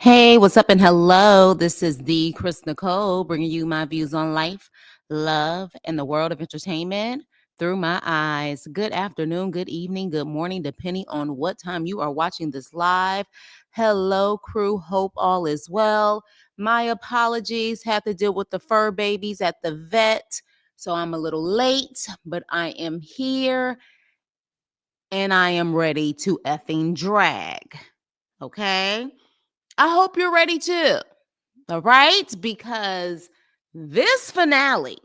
Hey, what's up and hello? This is the Chris Nicole bringing you my views on life, love, and the world of entertainment through my eyes. Good afternoon, good evening, good morning, depending on what time you are watching this live. Hello, crew. Hope all is well. My apologies. Had to deal with the fur babies at the vet, so I'm a little late, but I am here and I am ready to effing drag. Okay? I hope you're ready too. All right? Because this finale,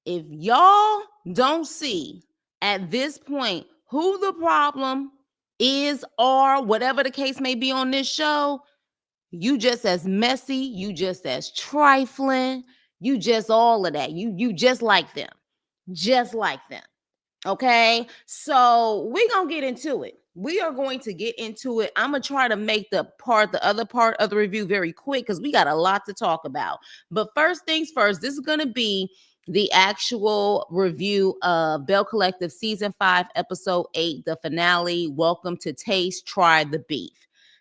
if y'all don't see at this point who the problem is or whatever the case may be on this show, you just as messy, you just as trifling, you just all of that. You just like them. Just like them. Okay, so we're gonna get into it. We are going to get into it. I'm gonna try to make the other part of the review very quick because we got a lot to talk about. But first things first, this is gonna be the actual review of Belle Collective Season 5, Episode 8, the finale. Welcome to Taste, Try the Beef.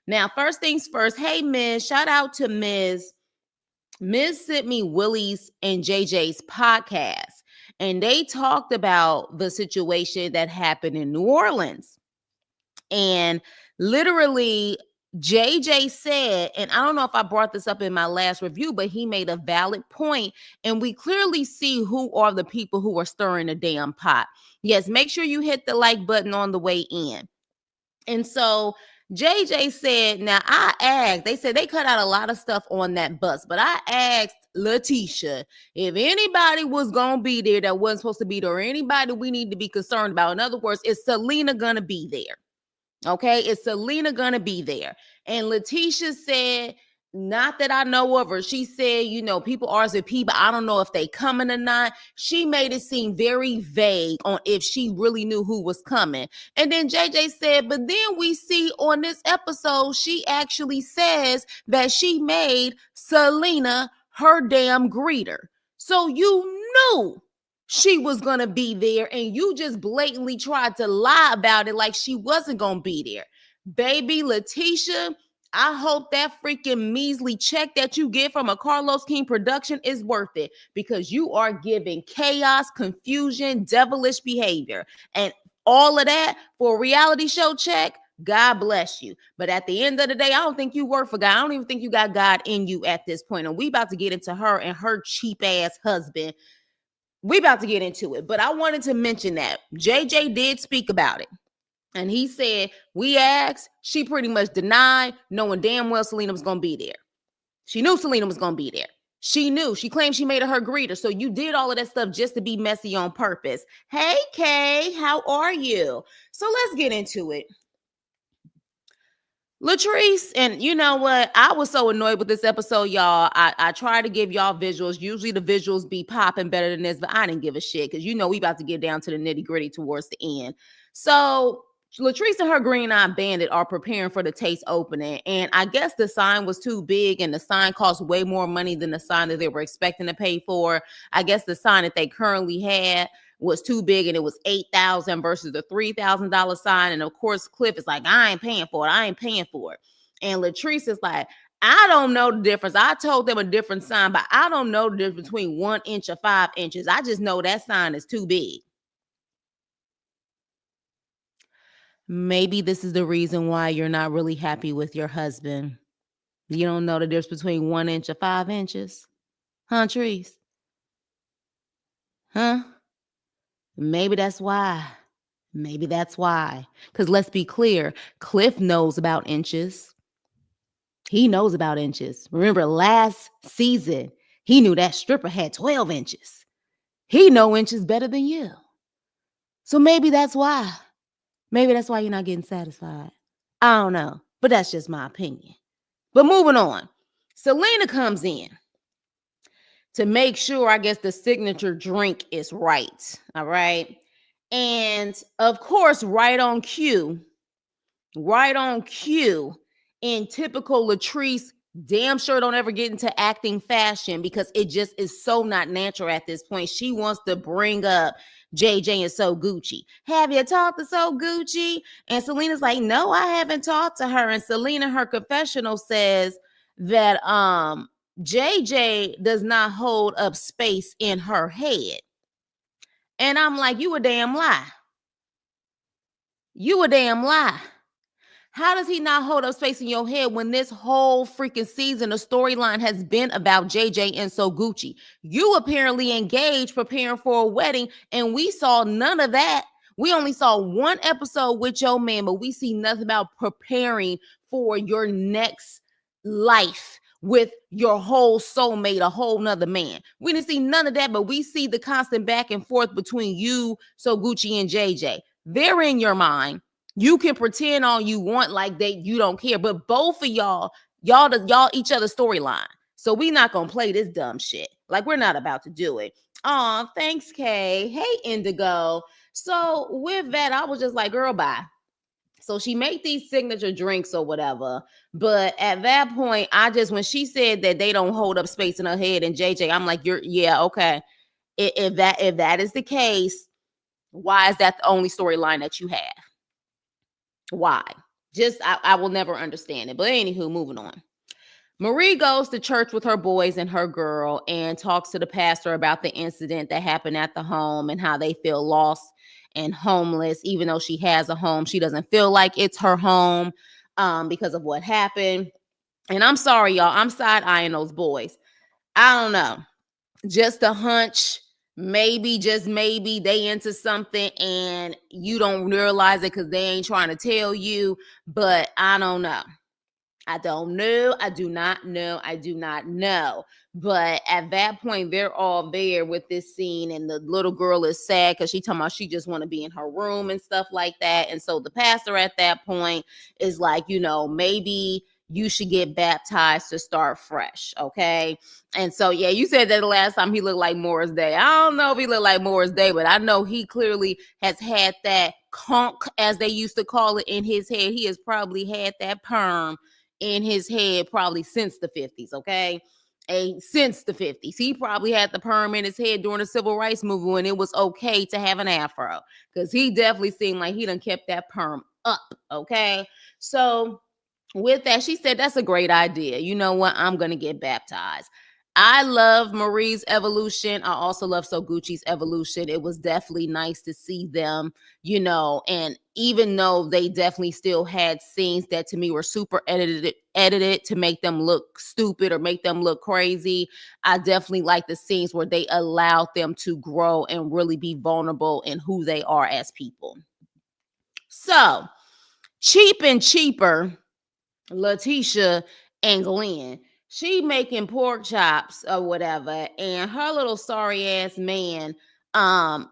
Now, first things first, hey Ms. Shout out to Ms. Ms. sent me Willie's and JJ's podcast, and they talked about the situation that happened in New Orleans. And literally, JJ said, and I don't know if I brought this up in my last review, but he made a valid point, and we clearly see who are the people who are stirring the damn pot. Yes, make sure you hit the like button on the way in. And so JJ said, now I asked, they said they cut out a lot of stuff on that bus, but I asked Leticia if anybody was going to be there that wasn't supposed to be there, or anybody we need to be concerned about. In other words, is Selena going to be there? Okay, is Selena going to be there? And Leticia said, not that I know of her. She said, you know, people RSVP, but I don't know if they coming or not. She made it seem very vague on if she really knew who was coming. And then JJ said, but then we see on this episode, she actually says that she made Selena her damn greeter. So you knew she was going to be there, and you just blatantly tried to lie about it like she wasn't going to be there. Baby Leticia, I hope that freaking measly check that you get from a Carlos King production is worth it, because you are giving chaos, confusion, devilish behavior, and all of that for a reality show check. God bless you. But at the end of the day, I don't think you work for God. I don't even think you got God in you at this point. And we about to get into her and her cheap ass husband. We about to get into it, but I wanted to mention that JJ did speak about it. And he said, we asked, she pretty much denied, knowing damn well Selena was going to be there. She knew Selena was going to be there. She knew. She claimed she made her greeter. So you did all of that stuff just to be messy on purpose. Hey, Kay, how are you? So let's get into it. Latrice, and you know what? I was so annoyed with this episode, y'all. I try to give y'all visuals. Usually the visuals be popping better than this, but I didn't give a shit because you know we about to get down to the nitty gritty towards the end. So Latrice and her green eye bandit are preparing for the Taste opening, and I guess the sign was too big, and the sign cost way more money than the sign that they were expecting to pay for. I guess the sign that they currently had was too big, and it was $8,000 versus the $3,000 sign. And of course, Cliff is like, I ain't paying for it. I ain't paying for it. And Latrice is like, I don't know the difference. I told them a different sign, but I don't know the difference between 1 inch or 5 inches. I just know that sign is too big. Maybe this is the reason why you're not really happy with your husband. You don't know the difference between 1 inch or 5 inches. Huh, Treese? Huh? Maybe that's why. Maybe that's why. Because let's be clear, Cliff knows about inches. He knows about inches. Remember last season, he knew that stripper had 12 inches. He know inches better than you. So maybe that's why. Maybe that's why you're not getting satisfied. I don't know, but that's just my opinion. But moving on. Selena comes in to make sure, I guess, the signature drink is right. All right. And of course, right on cue, in typical Latrice Damn sure don't ever get into acting fashion because it just is so not natural at this point. She wants to bring up JJ and So Gucci. Have you talked to So Gucci? And Selena's like, no, I haven't talked to her. And Selena, her confessional, says that JJ does not hold up space in her head. And I'm like, you a damn lie. You a damn lie. How does he not hold up space in your head when this whole freaking season, the storyline has been about JJ and So Gucci? You apparently engaged preparing for a wedding, and we saw none of that. We only saw one episode with your man, but we see nothing about preparing for your next life with your whole soulmate, a whole nother man. We didn't see none of that, but we see the constant back and forth between you, So Gucci, and JJ. They're in your mind. You can pretend all you want like you don't care, but both of y'all each other's storyline. So we not gonna play this dumb shit. Like, we're not about to do it. Oh, thanks, Kay. Hey, Indigo. So with that, I was just like, girl, bye. So she made these signature drinks or whatever. But at that point, when she said that they don't hold up space in her head, and JJ, I'm like, okay. If that is the case, why is that the only storyline that you have? Why? I will never understand it. But anywho, moving on. Marie goes to church with her boys and her girl and talks to the pastor about the incident that happened at the home and how they feel lost and homeless. Even though she has a home, she doesn't feel like it's her home because of what happened. And I'm sorry, y'all. I'm side-eyeing those boys. I don't know. Just a hunch. Maybe, just maybe, they into something and you don't realize it because they ain't trying to tell you. But I don't know. I don't know. I do not know. I do not know. But at that point, they're all there with this scene, and the little girl is sad because she talking about she just want to be in her room and stuff like that. And so the pastor at that point is like, maybe you should get baptized to start fresh. Okay. And so, yeah, you said that the last time he looked like Morris Day. I don't know if he looked like Morris Day, but I know he clearly has had that conch, as they used to call it, in his head. He has probably had that perm in his head probably since the 50s, okay? Since the 50s. He probably had the perm in his head during the civil rights movement when it was okay to have an afro, because he definitely seemed like he done kept that perm up, okay? So with that, she said, that's a great idea. You know what? I'm going to get baptized. I love Marie's evolution. I also love So Gucci's evolution. It was definitely nice to see them, and even though they definitely still had scenes that to me were super edited to make them look stupid or make them look crazy, I definitely like the scenes where they allowed them to grow and really be vulnerable in who they are as people. So, Cheap and Cheaper, Leticia and Glenn, she making pork chops or whatever, and her little sorry ass man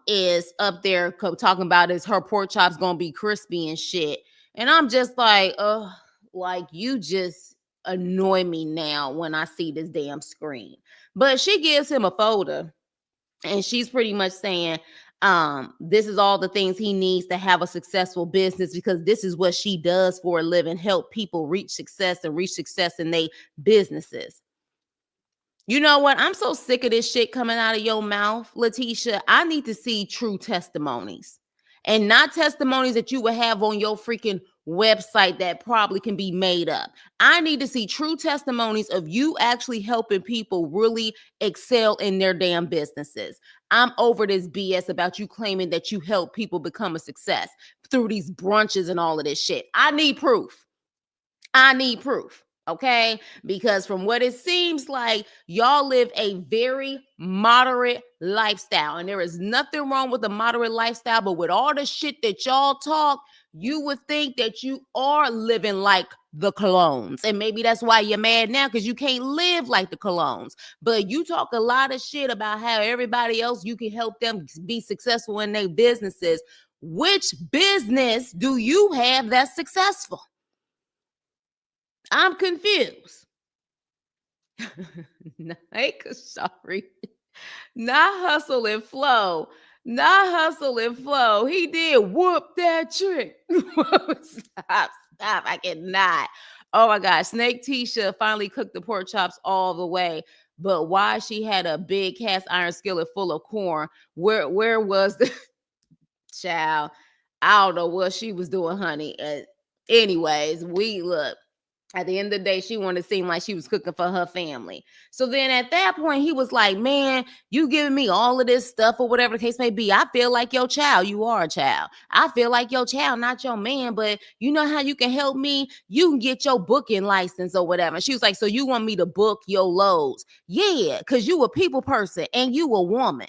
is up there talking about is her pork chops gonna be crispy and shit. And I'm just like, like, you just annoy me now when I see this damn screen. But she gives him a folder, and she's pretty much saying, this is all the things he needs to have a successful business, because this is what she does for a living, help people reach success in their businesses. You know what? I'm so sick of this shit coming out of your mouth, Leticia. I need to see true testimonies, and not testimonies that you would have on your freaking website that probably can be made up. I need to see true testimonies of you actually helping people really excel in their damn businesses. I'm over this BS about you claiming that you help people become a success through these brunches and all of this shit. I need proof. Okay? Because from what it seems like, y'all live a very moderate lifestyle. And there is nothing wrong with a moderate lifestyle, but with all the shit that y'all talk, you would think that you are living like the Colones. And maybe that's why you're mad now, because you can't live like the Colones. But you talk a lot of shit about how everybody else, you can help them be successful in their businesses. Which business do you have that's successful? I'm confused. Sorry. Not hustle and flow. Not hustle and flow. He did whoop that trick. Stop. I cannot. Oh my gosh, Snake Tisha finally cooked the pork chops all the way. But why she had a big cast iron skillet full of corn? Where was the child? I don't know what she was doing, honey. Anyways, we look. At the end of the day, she wanted to seem like she was cooking for her family. So then at that point, he was like, man, you giving me all of this stuff or whatever the case may be. I feel like your child. You are a child. I feel like your child, not your man. But you know how you can help me? You can get your booking license or whatever. And she was like, so you want me to book your loads? Yeah, because you a people person and you a woman.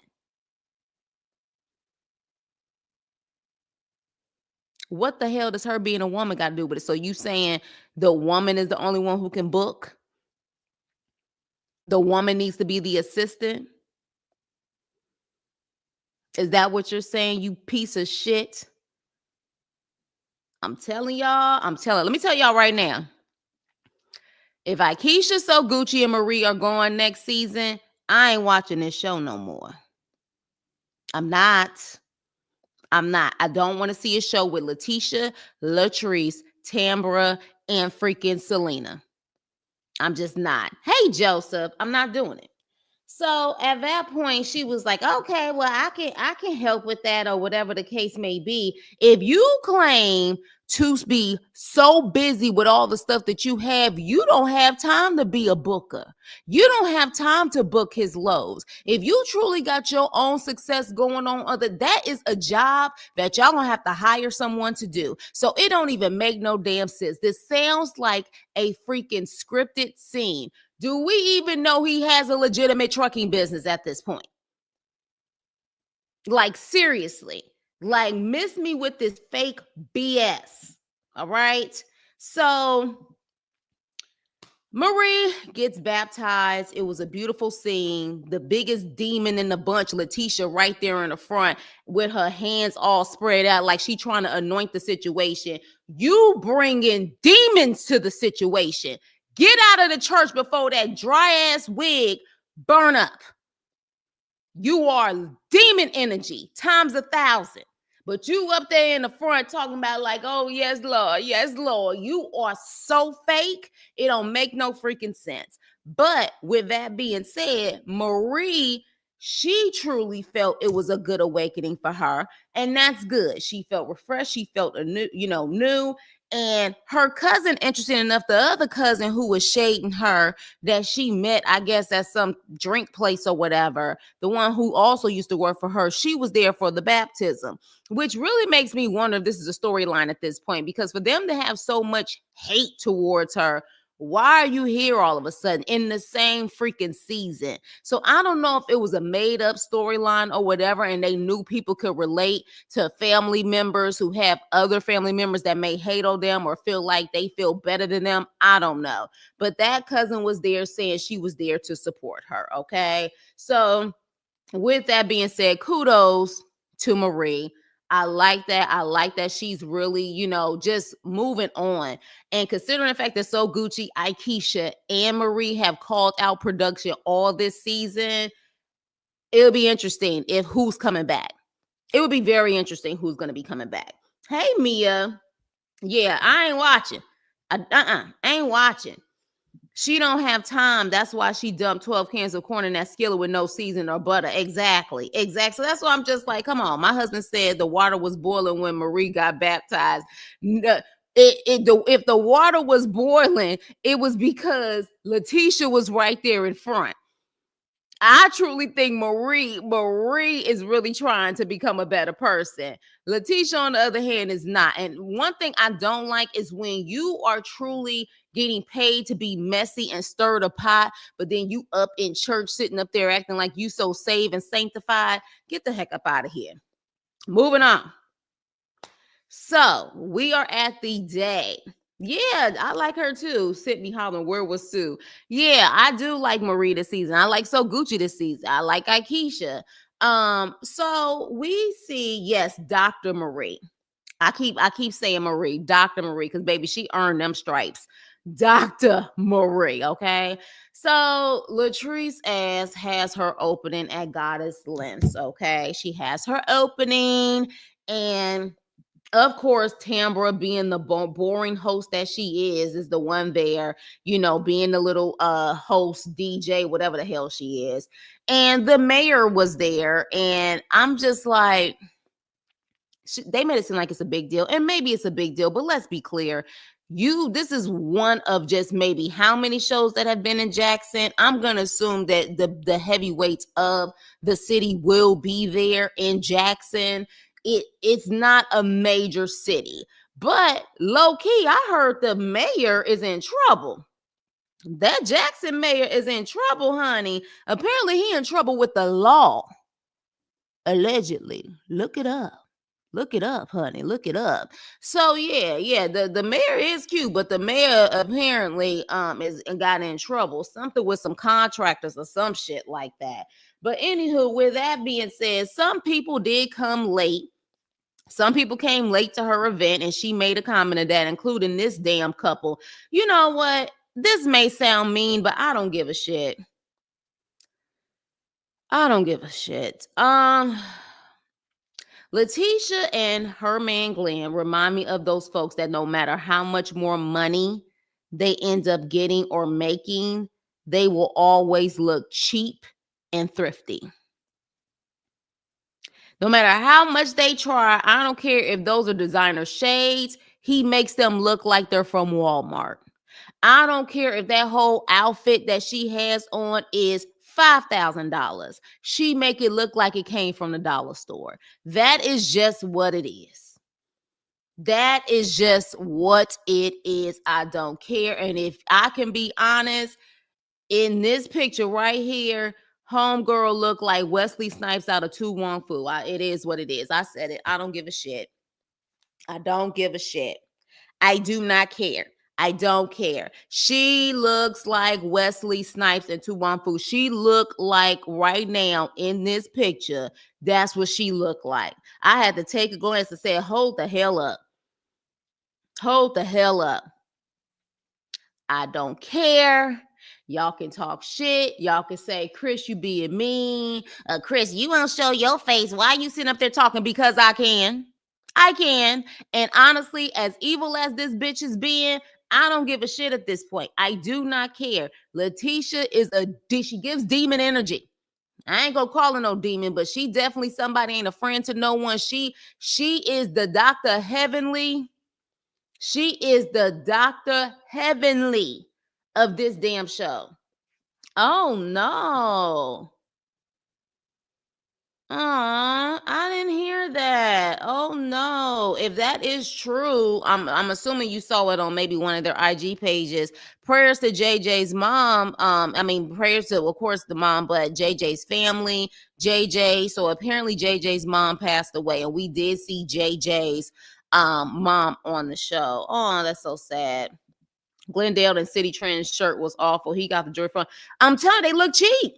What the hell does her being a woman got to do with it? So you saying the woman is the only one who can book? The woman needs to be the assistant? Is that what you're saying, you piece of shit? I'm telling y'all. Let me tell y'all right now. If Aisha, So Gucci, and Marie are going next season, I ain't watching this show no more. I'm not. I don't want to see a show with Leticia, Latrice, Tambra, and freaking Selena. I'm just not. Hey, Joseph, I'm not doing it. So at that point, she was like, okay, well, I can help with that or whatever the case may be. If you claim to be so busy with all the stuff that you have, you don't have time to be a booker. You don't have time to book his loads. If you truly got your own success going on, that is a job that y'all gonna have to hire someone to do. So it don't even make no damn sense. This sounds like a freaking scripted scene. Do we even know he has a legitimate trucking business at this point? Like, seriously. Like, miss me with this fake BS. All right. So Marie gets baptized. It was a beautiful scene. The biggest demon in the bunch, Leticia, right there in the front with her hands all spread out like she trying to anoint the situation. You bringing demons to the situation. Get out of the church before that dry ass wig burn up. You are demon energy times 1,000. But you up there in the front talking about like, oh, yes, Lord. Yes, Lord. You are so fake. It don't make no freaking sense. But with that being said, Marie, she truly felt it was a good awakening for her. And that's good. She felt refreshed. She felt new. And her cousin, interesting enough, the other cousin who was shading her that she met, I guess, at some drink place or whatever, the one who also used to work for her, she was there for the baptism, which really makes me wonder if this is a storyline at this point, because for them to have so much hate towards her, why are you here all of a sudden in the same freaking season? So I don't know if it was a made up storyline or whatever, and they knew people could relate to family members who have other family members that may hate on them or feel like they feel better than them. I don't know. But that cousin was there saying she was there to support her. Okay. So with that being said, kudos to Marie. I like that. I like that she's really, just moving on. And considering the fact that So Gucci, Aisha, and Marie have called out production all this season, it'll be interesting if who's coming back. It would be very interesting who's going to be coming back. Hey, Mia. Yeah, I ain't watching. I ain't watching. She don't have time. That's why she dumped 12 cans of corn in that skillet with no seasoning or butter. Exactly. So that's why I'm just like, come on. My husband said the water was boiling when Marie got baptized. If the water was boiling, it was because Leticia was right there in front. I truly think Marie is really trying to become a better person. Leticia, on the other hand, is not. And one thing I don't like is when you are truly getting paid to be messy and stir the pot, but then you up in church sitting up there acting like you so saved and sanctified. Get the heck up out of here. Moving on. So we are at the day. Yeah, I like her too. Sydney Holland, where was Sue? Yeah, I do like Marie this season. I like So Gucci this season. I like Aisha. So we see, yes, Dr. Marie. I keep saying Marie, Dr. Marie, because baby, she earned them stripes. Dr. Marie, okay? So Latrice has her opening at Goddess Lens, okay? She has her opening, and Of course, Tambra, being the boring host that she is the one there, being the little host, DJ, whatever the hell she is. And the mayor was there. And I'm just like, they made it seem like it's a big deal, and maybe it's a big deal, but let's be clear. This is one of just maybe how many shows that have been in Jackson. I'm going to assume that the heavyweights of the city will be there in Jackson. It's not a major city, but low key, I heard the mayor is in trouble. That Jackson mayor is in trouble, honey. Apparently he in trouble with the law. Allegedly. Look it up. Look it up, honey. Look it up. So yeah, the mayor is cute, but the mayor apparently is got in trouble, something with some contractors or some shit like that. But anywho, with that being said, some people did come late. Some people came late to her event, and she made a comment of that, including this damn couple. You know what? This may sound mean, but I don't give a shit. I don't give a shit. Leticia and her man Glenn remind me of those folks that no matter how much more money they end up getting or making, they will always look cheap and thrifty. No matter how much they try, I don't care if those are designer shades, he makes them look like they're from Walmart. I don't care if that whole outfit that she has on is $5,000. She make it look like it came from the dollar store. That is just what it is. That is just what it is. I don't care. And if I can be honest, in this picture right here, homegirl look like Wesley Snipes out of Tu Wong Fu. It is what it is. I said it. I don't give a shit. I don't give a shit. I do not care. I don't care. She looks like Wesley Snipes and Tu Wong Fu. She look like right now in this picture, that's what she looked like. I had to take a glance and say, hold the hell up. Hold the hell up. I don't care. Y'all can talk shit. Y'all can say, Chris, you being mean. Chris, you won't show your face. Why you sitting up there talking? Because I can. I can. And honestly, as evil as this bitch is being, I don't give a shit at this point. I do not care. Leticia she gives demon energy. I ain't gonna call her no demon, but she definitely somebody ain't a friend to no one. She is the Dr. Heavenly. She is the Dr. Heavenly of this damn show. Oh no. I didn't hear that. Oh no. If that is true, I'm assuming you saw it on maybe one of their IG pages. Prayers to JJ's mom. Prayers to, of course, the mom, but JJ's family, JJ. So apparently JJ's mom passed away, and we did see JJ's mom on the show. Oh, that's so sad. Glendale and City Trend's shirt was awful. He got the joy from. I'm telling you, they look cheap.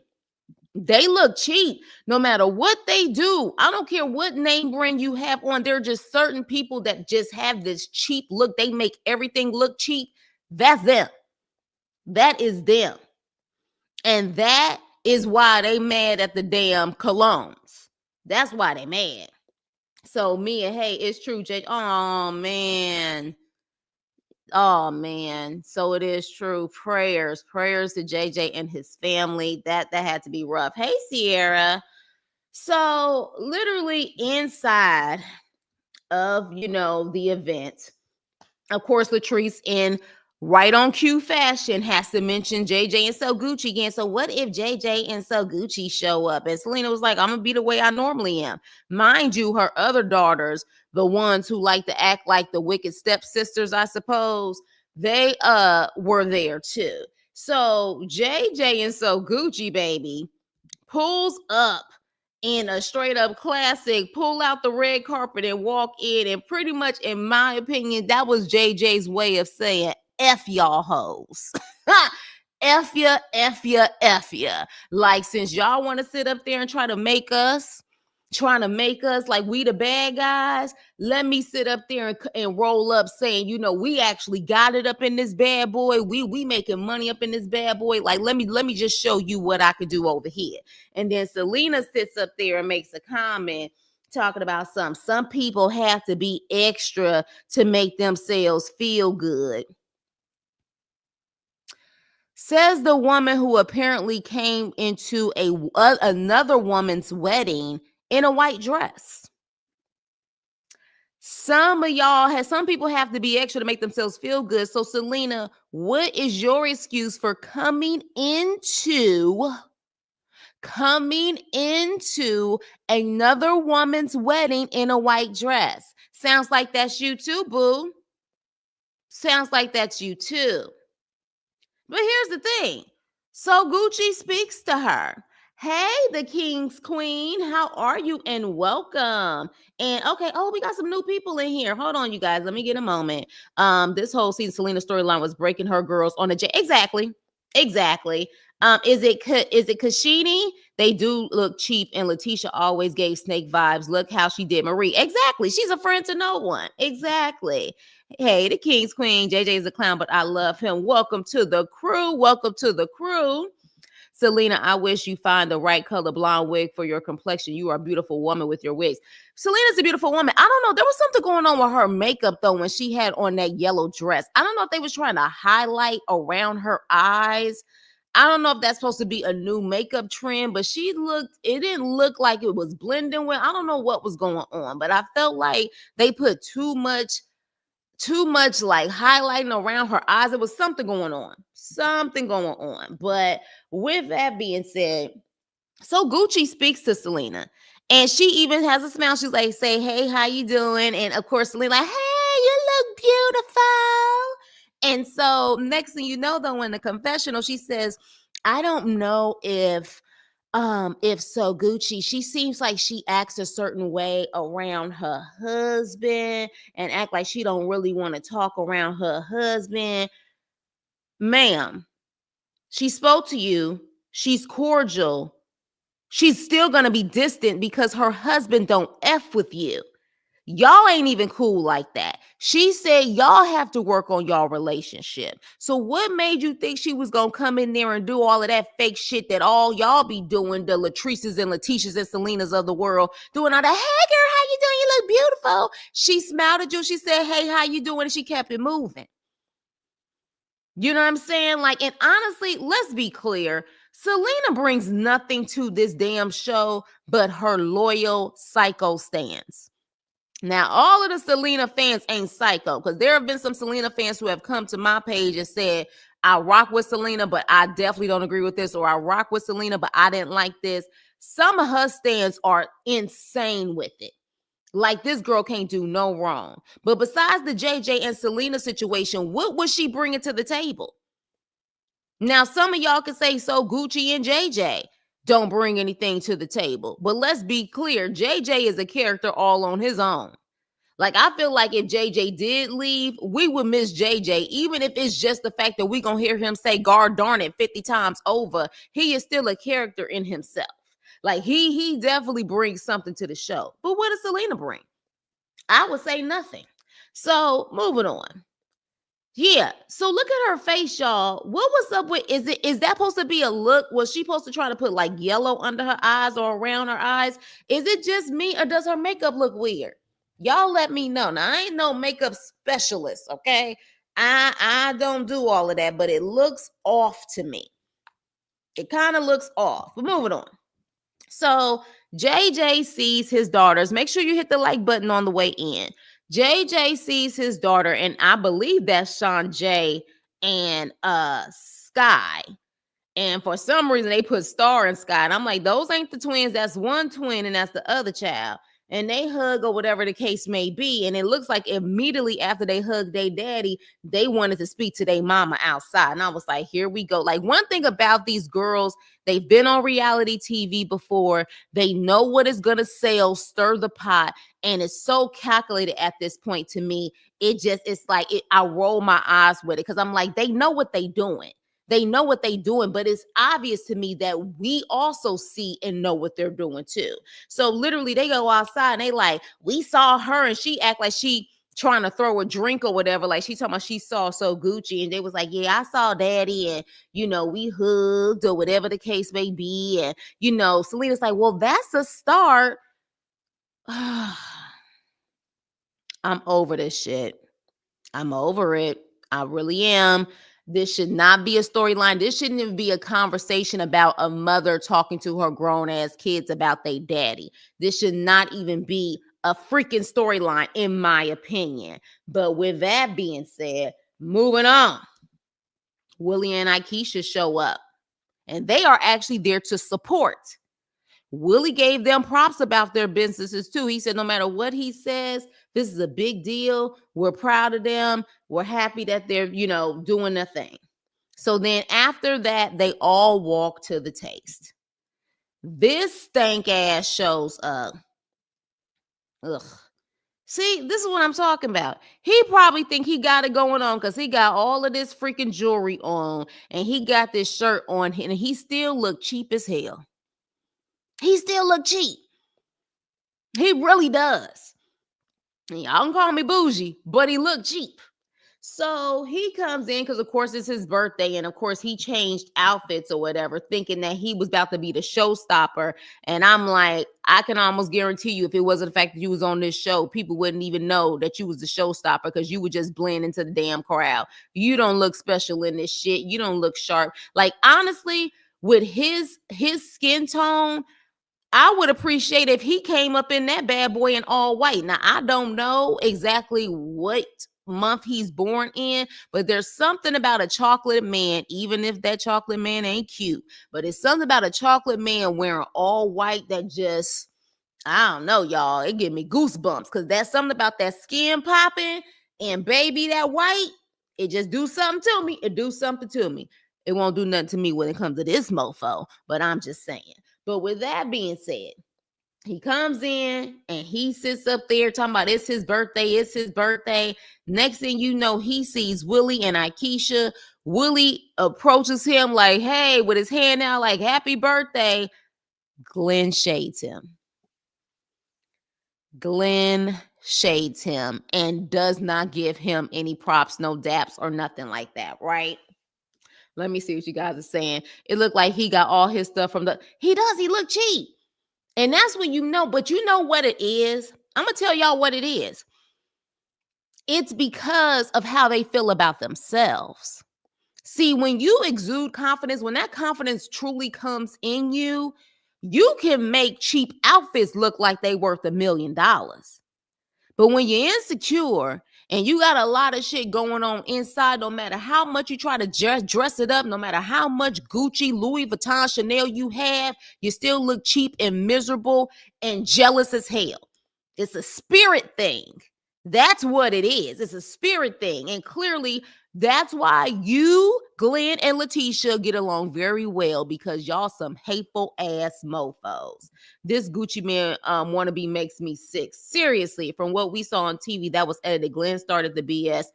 They look cheap no matter what they do. I don't care what name brand you have on. There are just certain people that just have this cheap look. They make everything look cheap. That's them. That is them. And that is why they mad at the damn colognes. That's why they mad. So Mia, hey, it's true, Jay. Oh man. Oh man, so it is true. Prayers to JJ and his family. That had to be rough. Hey, Sierra. So literally inside of the event, of course, Latrice in right on cue fashion has to mention JJ and So Gucci again. So what if JJ and So Gucci show up? And Selena was like, I'm gonna be the way I normally am. Mind you, her other daughters, the ones who like to act like the wicked stepsisters, I suppose, they were there too. So JJ and So Gucci, baby, pulls up in a straight up classic, pull out the red carpet and walk in. And pretty much, in my opinion, that was JJ's way of saying, F y'all hoes. F ya, F ya, F ya. Like, since y'all want to sit up there and trying to make us like we the bad guys, let me sit up there and roll up saying, we actually got it up in this bad boy. We making money up in this bad boy. Like, let me just show you what I could do over here. And then Selena sits up there and makes a comment Talking about some people have to be extra to make themselves feel good. Says the woman who apparently came into another woman's wedding in a white dress. Some people have to be extra to make themselves feel good. So Selena, what is your excuse for coming into another woman's wedding in a white dress? Sounds like that's you too, boo. Sounds like that's you too. But here's the thing. So Gucci speaks to her. Hey, the King's Queen, how are you? And welcome. And okay, we got some new people in here. Hold on, you guys. Let me get a moment. This whole season, Selena storyline was breaking her girls on the J. Exactly. Is it Kashini? They do look cheap, and Leticia always gave Snake vibes. Look how she did Marie. Exactly. She's a friend to no one. Exactly. Hey, the King's Queen. JJ is a clown, but I love him. Welcome to the crew. Welcome to the crew. Selena, I wish you find the right color blonde wig for your complexion. You are a beautiful woman with your wigs. Selena's a beautiful woman. I don't know. There was something going on with her makeup, though, when she had on that yellow dress. I don't know if they was trying to highlight around her eyes. I don't know if that's supposed to be a new makeup trend, but it didn't look like it was blending well. I don't know what was going on, but I felt like they put too much like highlighting around her eyes. There was something going on. But with that being said, so Gucci speaks to Selena, and she even has a smile. She's like, say, hey, how you doing? And of course, Selena like, hey, you look beautiful. And so next thing you know, though, in the confessional, she says, I don't know if so Gucci, she seems like she acts a certain way around her husband and act like she don't really want to talk around her husband. Ma'am, she spoke to you. She's cordial. She's still going to be distant because her husband don't F with you. Y'all ain't even cool like that. She said y'all have to work on y'all relationship. So what made you think she was going to come in there and do all of that fake shit that all y'all be doing, the Latrices and Leticias and Selenas of the world, doing all that, hey girl, how you doing? You look beautiful. She smiled at you. She said, hey, how you doing? And she kept it moving. You know what I'm saying? Like, and honestly, let's be clear. Selena brings nothing to this damn show but her loyal psycho stans. Now, all of the Selena fans ain't psycho, because there have been some Selena fans who have come to my page and said, I rock with Selena, but I definitely don't agree with this, or I rock with Selena, but I didn't like this. Some of her stands are insane with it. Like, this girl can't do no wrong. But besides the JJ and Selena situation, what was she bringing to the table? Now, some of y'all can say, so Gucci and JJ don't bring anything to the table. But let's be clear, JJ is a character all on his own. Like, I feel like if JJ did leave, we would miss JJ, even if it's just the fact that we're going to hear him say, God darn it, 50 times over. He is still a character in himself. Like, he definitely brings something to the show. But what does Selena bring? I would say nothing. So, moving on. Yeah. So look at her face, y'all. What was up with, is that supposed to be a look? Was she supposed to try to put like yellow under her eyes or around her eyes? Is it just me, or does her makeup look weird? Y'all let me know. Now, I ain't no makeup specialist, okay? I don't do all of that, but it looks off to me. It kind of looks off. But moving on. So JJ sees his daughters. Make sure you hit the like button on the way in. JJ sees his daughter, and I believe that's Sean J and Sky. And for some reason, they put Star and Sky. And I'm like, those ain't the twins. That's one twin, and that's the other child. And they hug or whatever the case may be. And it looks like immediately after they hugged their daddy, they wanted to speak to their mama outside. And I was like, here we go. Like, one thing about these girls, they've been on reality TV before. They know what is going to sell, stir the pot. And it's so calculated at this point to me. It's like I roll my eyes with it, because I'm like, they know what they doing. They know what they're doing, but it's obvious to me that we also see and know what they're doing too. So literally they go outside and they like, we saw her, and she act like she trying to throw a drink or whatever. Like, she talking about she saw so Gucci, and they was like, yeah, I saw daddy, and we hugged or whatever the case may be. And Selena's like, well, that's a start. I'm over this shit. I'm over it. I really am. This should not be a storyline. This shouldn't even be a conversation about a mother talking to her grown ass kids about their daddy. This should not even be a freaking storyline, in my opinion. But with that being said, moving on. Willie and Aisha show up, and they are actually there to support. Willie gave them props about their businesses too. He said, no matter what he says, this is a big deal. We're proud of them. We're happy that they're, doing their thing. So then after that, they all walk to the taste. This stank ass shows up. Ugh. See, this is what I'm talking about. He probably think he got it going on because he got all of this freaking jewelry on and he got this shirt on and he still look cheap as hell. He still look cheap. He really does. Y'all can call me bougie, but he looked cheap. So he comes in because, of course, it's his birthday. And, of course, he changed outfits or whatever, thinking that he was about to be the showstopper. And I'm like, I can almost guarantee you if it wasn't the fact that you was on this show, people wouldn't even know that you was the showstopper because you would just blend into the damn crowd. You don't look special in this shit. You don't look sharp. Like, honestly, with his skin tone, I would appreciate if he came up in that bad boy in all white. Now, I don't know exactly what month he's born in, but there's something about a chocolate man, even if that chocolate man ain't cute, but it's something about a chocolate man wearing all white that just, I don't know, y'all. It give me goosebumps because that's something about that skin popping and baby, that white, it just do something to me. It do something to me. It won't do nothing to me when it comes to this mofo, but I'm just saying. But with that being said, he comes in and he sits up there talking about it's his birthday, it's his birthday. Next thing you know, he sees Willie and Aisha. Willie approaches him like, hey, with his hand out like, happy birthday. Glenn shades him. Glenn shades him and does not give him any props, no daps or nothing like that, right? Let me see what you guys are saying. It looked like he got all his stuff from he look cheap. And that's when you know, but you know what it is? I'm going to tell y'all what it is. It's because of how they feel about themselves. See, when you exude confidence, when that confidence truly comes in you, you can make cheap outfits look like they worth $1 million. But when you're insecure and you got a lot of shit going on inside, no matter how much you try to dress it up, no matter how much Gucci, Louis Vuitton, Chanel you have, you still look cheap and miserable and jealous as hell. It's a spirit thing. That's what it is. It's a spirit thing. And clearly, that's why you, Glenn, and Leticia get along very well because y'all some hateful ass mofos. This Gucci man wannabe makes me sick. Seriously, from what we saw on TV, that was edited. Glenn started the BS.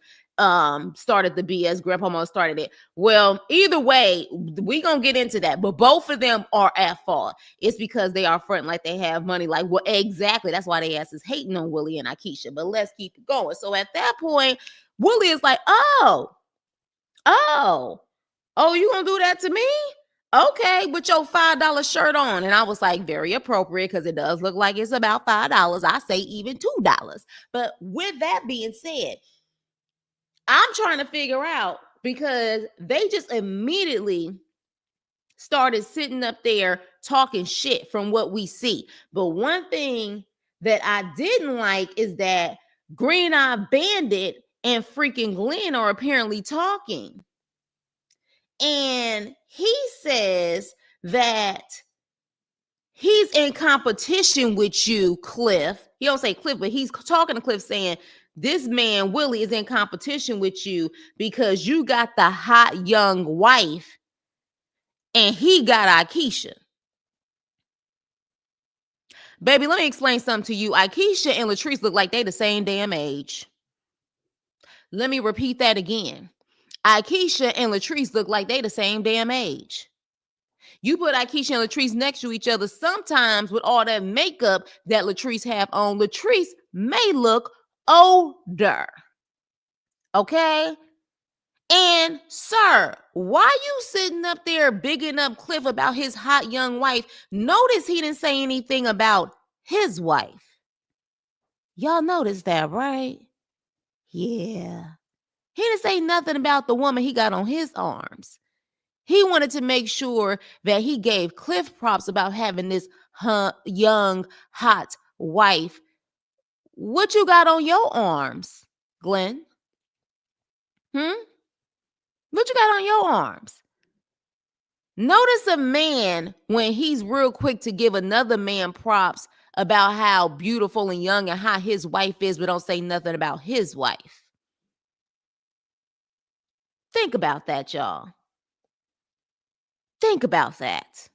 Grandpa started it. Well, either way, we gonna get into that. But both of them are at fault. It's because they are fronting like they have money. Like, well, exactly. That's why they ass is hating on Willie and Aisha. But let's keep it going. So at that point, Willie is like, oh, you gonna do that to me? Okay, with your $5 shirt on. And I was like, very appropriate because it does look like it's about $5. I say even $2. But with that being said, I'm trying to figure out because they just immediately started sitting up there talking shit from what we see. But one thing that I didn't like is that Green Eye Bandit and freaking Glenn are apparently talking. And he says that he's in competition with you, Cliff. He don't say Cliff, but he's talking to Cliff saying, this man, Willie, is in competition with you because you got the hot young wife and he got Aisha. Baby, let me explain something to you. Aisha and Latrice look like they the same damn age. Let me repeat that again. Aisha and Latrice look like they the same damn age. You put Aisha and Latrice next to each other, sometimes with all that makeup that Latrice have on, Latrice may look older. Okay? And sir, why you sitting up there bigging up Cliff about his hot young wife? Notice he didn't say anything about his wife. Y'all noticed that, right? Yeah. He didn't say nothing about the woman he got on his arms. He wanted to make sure that he gave Cliff props about having this young, hot wife. What you got on your arms, Glenn? Hmm? What you got on your arms? Notice a man when he's real quick to give another man props about how beautiful and young and hot his wife is, but don't say nothing about his wife. Think about that, y'all. Think about that.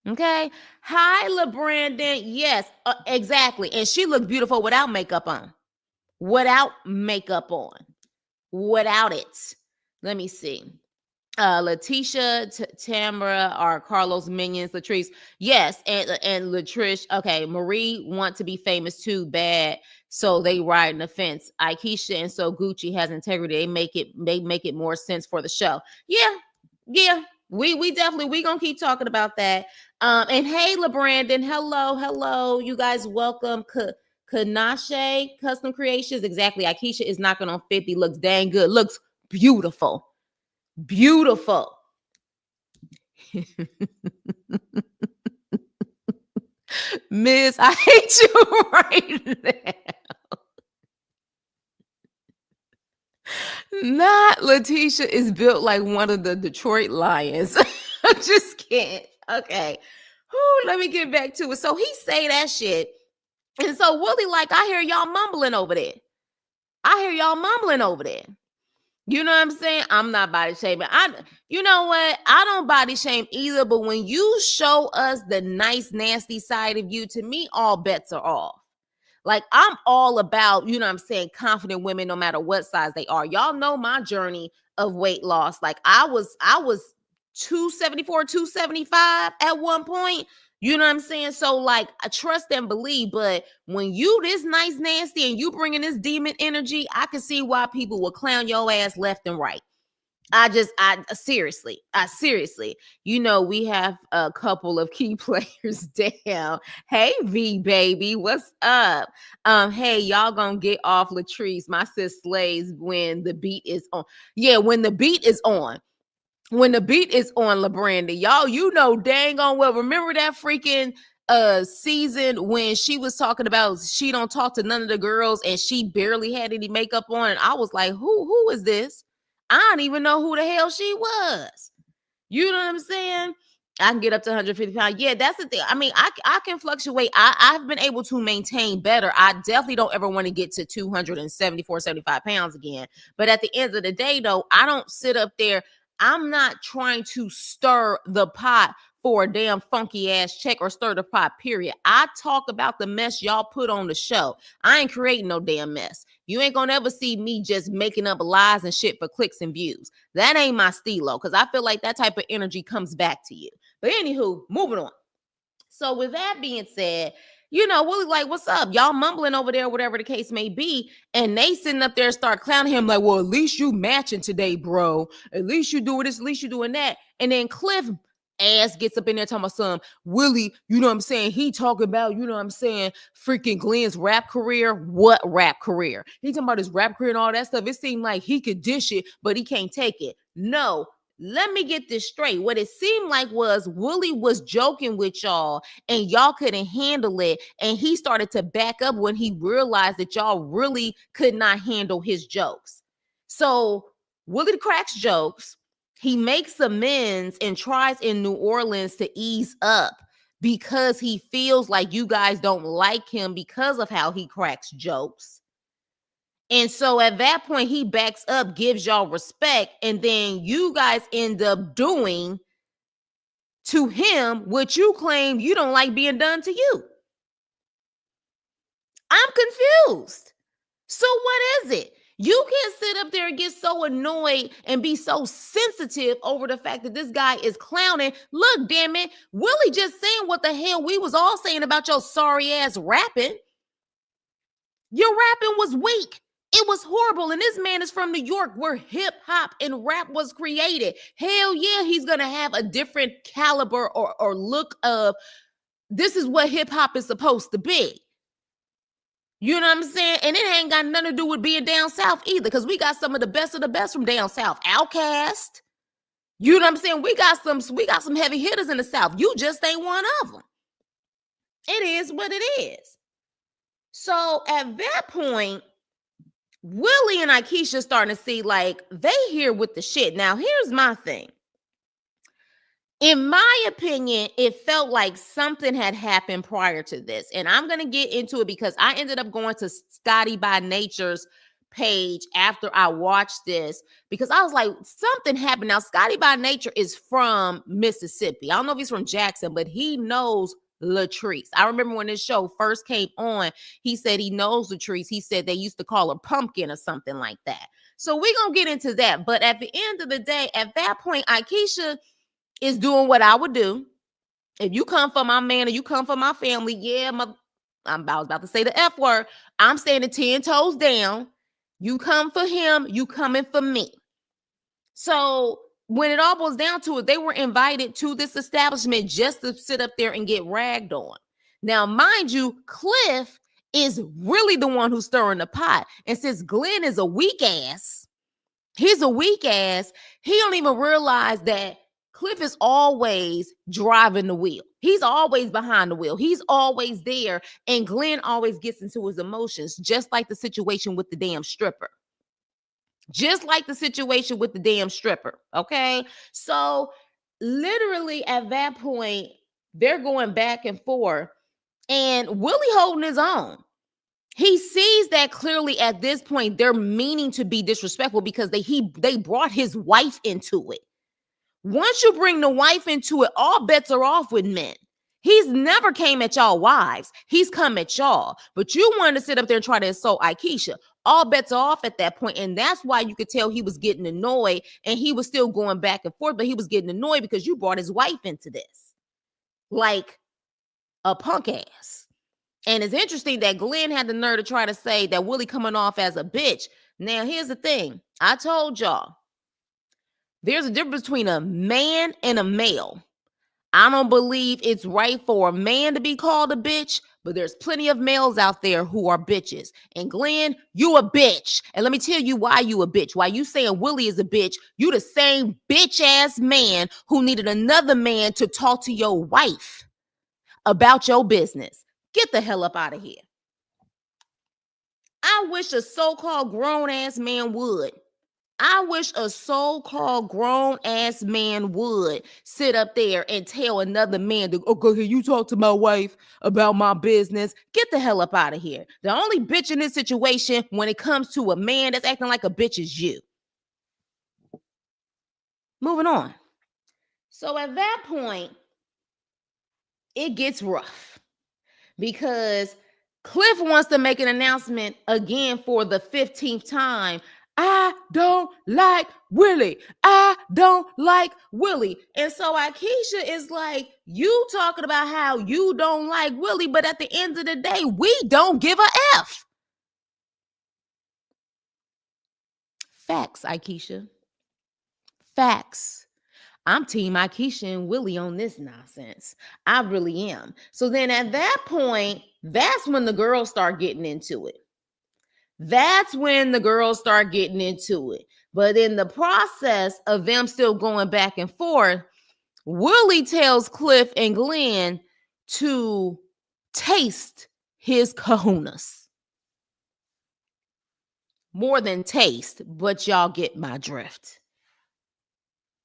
Okay. Hi, LeBrandon. Yes, exactly. And she looked beautiful without makeup on. Without makeup on. Without it. Let me see. Leticia, Tamara are Carlos minions. Latrice, yes, and Latrice. Okay, Marie want to be famous too bad, so they ride in the fence. Aisha and so Gucci has integrity. They make it more sense for the show. Yeah. We definitely we gonna keep talking about that. And hey, LeBrandon, hello, you guys, welcome. Kanashe Custom Creations, exactly. Aisha is knocking on 50. Looks dang good. Looks beautiful. Beautiful. Miss, I hate you right now. Not Leticia is built like one of the Detroit Lions. I just can't. Okay. Whew, let me get back to it. So he say that shit. And so Willie, like, I hear y'all mumbling over there. I hear y'all mumbling over there. You know what I'm saying? I'm not body shaming. You know what? I don't body shame either. But when you show us the nice, nasty side of you, to me, all bets are off. Like, I'm all about, you know what I'm saying, confident women, no matter what size they are. Y'all know my journey of weight loss. Like, I was 274, 275 at one point. You know what I'm saying? So, like, I trust and believe, but when you this nice, nasty, and you bringing this demon energy, I can see why people will clown your ass left and right. I seriously, you know, we have a couple of key players down. Hey, V baby, what's up? Hey, y'all gonna get off Latrice. My sis slays when the beat is on. Yeah, when the beat is on. When the beat is on, LeBrandon, y'all, you know dang on well. Remember that freaking season when she was talking about she don't talk to none of the girls and she barely had any makeup on, and I was like, who is this? I don't even know who the hell she was. You know what I'm saying? I can get up to 150 pounds. Yeah, that's the thing. I mean, I can fluctuate. I've been able to maintain better. I definitely don't ever want to get to 274, 75 pounds again. But at the end of the day, though, I don't sit up there. I'm not trying to stir the pot for a damn funky ass check or stir the pot, period. I talk about the mess y'all put on the show. I ain't creating no damn mess. You ain't gonna ever see me just making up lies and shit for clicks and views. That ain't my stilo, because I feel like that type of energy comes back to you. But anywho, moving on. So with that being said, you know, Willie, like, what's up? Y'all mumbling over there, whatever the case may be. And they sitting up there and start clowning him like, well, at least you matching today, bro. At least you doing this, at least you doing that. And then Cliff ass gets up in there talking about some Willie, you know what I'm saying? He talking about, you know what I'm saying, freaking Glenn's rap career. What rap career? He talking about his rap career and all that stuff. It seemed like he could dish it, but he can't take it. No, let me get this straight. What it seemed like was Willie was joking with y'all and y'all couldn't handle it. And he started to back up when he realized that y'all really could not handle his jokes. So Willie cracks jokes. He makes amends and tries in New Orleans to ease up because he feels like you guys don't like him because of how he cracks jokes. And so at that point, he backs up, gives y'all respect, and then you guys end up doing to him what you claim you don't like being done to you. I'm confused. So what is it? You can't sit up there and get so annoyed and be so sensitive over the fact that this guy is clowning. Look, damn it, Willie just saying what the hell we was all saying about your sorry ass rapping. Your rapping was weak. It was horrible. And this man is from New York where hip hop and rap was created. Hell yeah, he's going to have a different caliber or look of this is what hip hop is supposed to be. You know what I'm saying? And it ain't got nothing to do with being down south either, because we got some of the best from down south. Outcast. You know what I'm saying? We got some heavy hitters in the south. You just ain't one of them. It is what it is. So at that point, Willie and Aisha starting to see like they here with the shit. Now, here's my thing. In my opinion, it felt like something had happened prior to this. And I'm going to get into it because I ended up going to Scotty by Nature's page after I watched this because I was like, something happened. Now, Scotty by Nature is from Mississippi. I don't know if he's from Jackson, but he knows Latrice. I remember when this show first came on, he said he knows Latrice. He said they used to call her Pumpkin or something like that. So we're going to get into that. But at the end of the day, at that point, Aisha is doing what I would do. If you come for my man or you come for my family, yeah, I was about to say the F word. I'm standing 10 toes down. You come for him, you coming for me. So when it all boils down to it, they were invited to this establishment just to sit up there and get ragged on. Now, mind you, Cliff is really the one who's stirring the pot. And since Glenn is a weak ass, he's a weak ass, he don't even realize that Cliff is always driving the wheel. He's always behind the wheel. He's always there. And Glenn always gets into his emotions, just like the situation with the damn stripper. Just like the situation with the damn stripper. Okay. So literally at that point, they're going back and forth. And Willie holding his own. He sees that clearly at this point, they're meaning to be disrespectful because they brought his wife into it. Once you bring the wife into it, all bets are off with men. He's never came at y'all wives. He's come at y'all. But you wanted to sit up there and try to insult Aisha. All bets are off at that point. And that's why you could tell he was getting annoyed and he was still going back and forth, but he was getting annoyed because you brought his wife into this. Like a punk ass. And it's interesting that Glenn had the nerve to try to say that Willie coming off as a bitch. Now, here's the thing. I told y'all. There's a difference between a man and a male. I don't believe it's right for a man to be called a bitch, but there's plenty of males out there who are bitches. And Glenn, you a bitch. And let me tell you why you a bitch. Why you saying Willie is a bitch, you the same bitch ass man who needed another man to talk to your wife about your business. Get the hell up out of here. I wish a so-called grown ass man would. I wish a so-called grown-ass man would sit up there and tell another man, okay, you talk to my wife about my business. Get the hell up out of here. The only bitch in this situation when it comes to a man that's acting like a bitch is you. Moving on. So at that point, it gets rough because Cliff wants to make an announcement again for the 15th time. I don't like Willie. I don't like Willie. And so Aisha is like, you talking about how you don't like Willie, but at the end of the day, we don't give a F. Facts, Aisha. Facts. I'm team Aisha and Willie on this nonsense. I really am. So then at that point, that's when the girls start getting into it. That's when the girls start getting into it. But in the process of them still going back and forth, Willie tells Cliff and Glenn to taste his kahunas. More than taste, but y'all get my drift.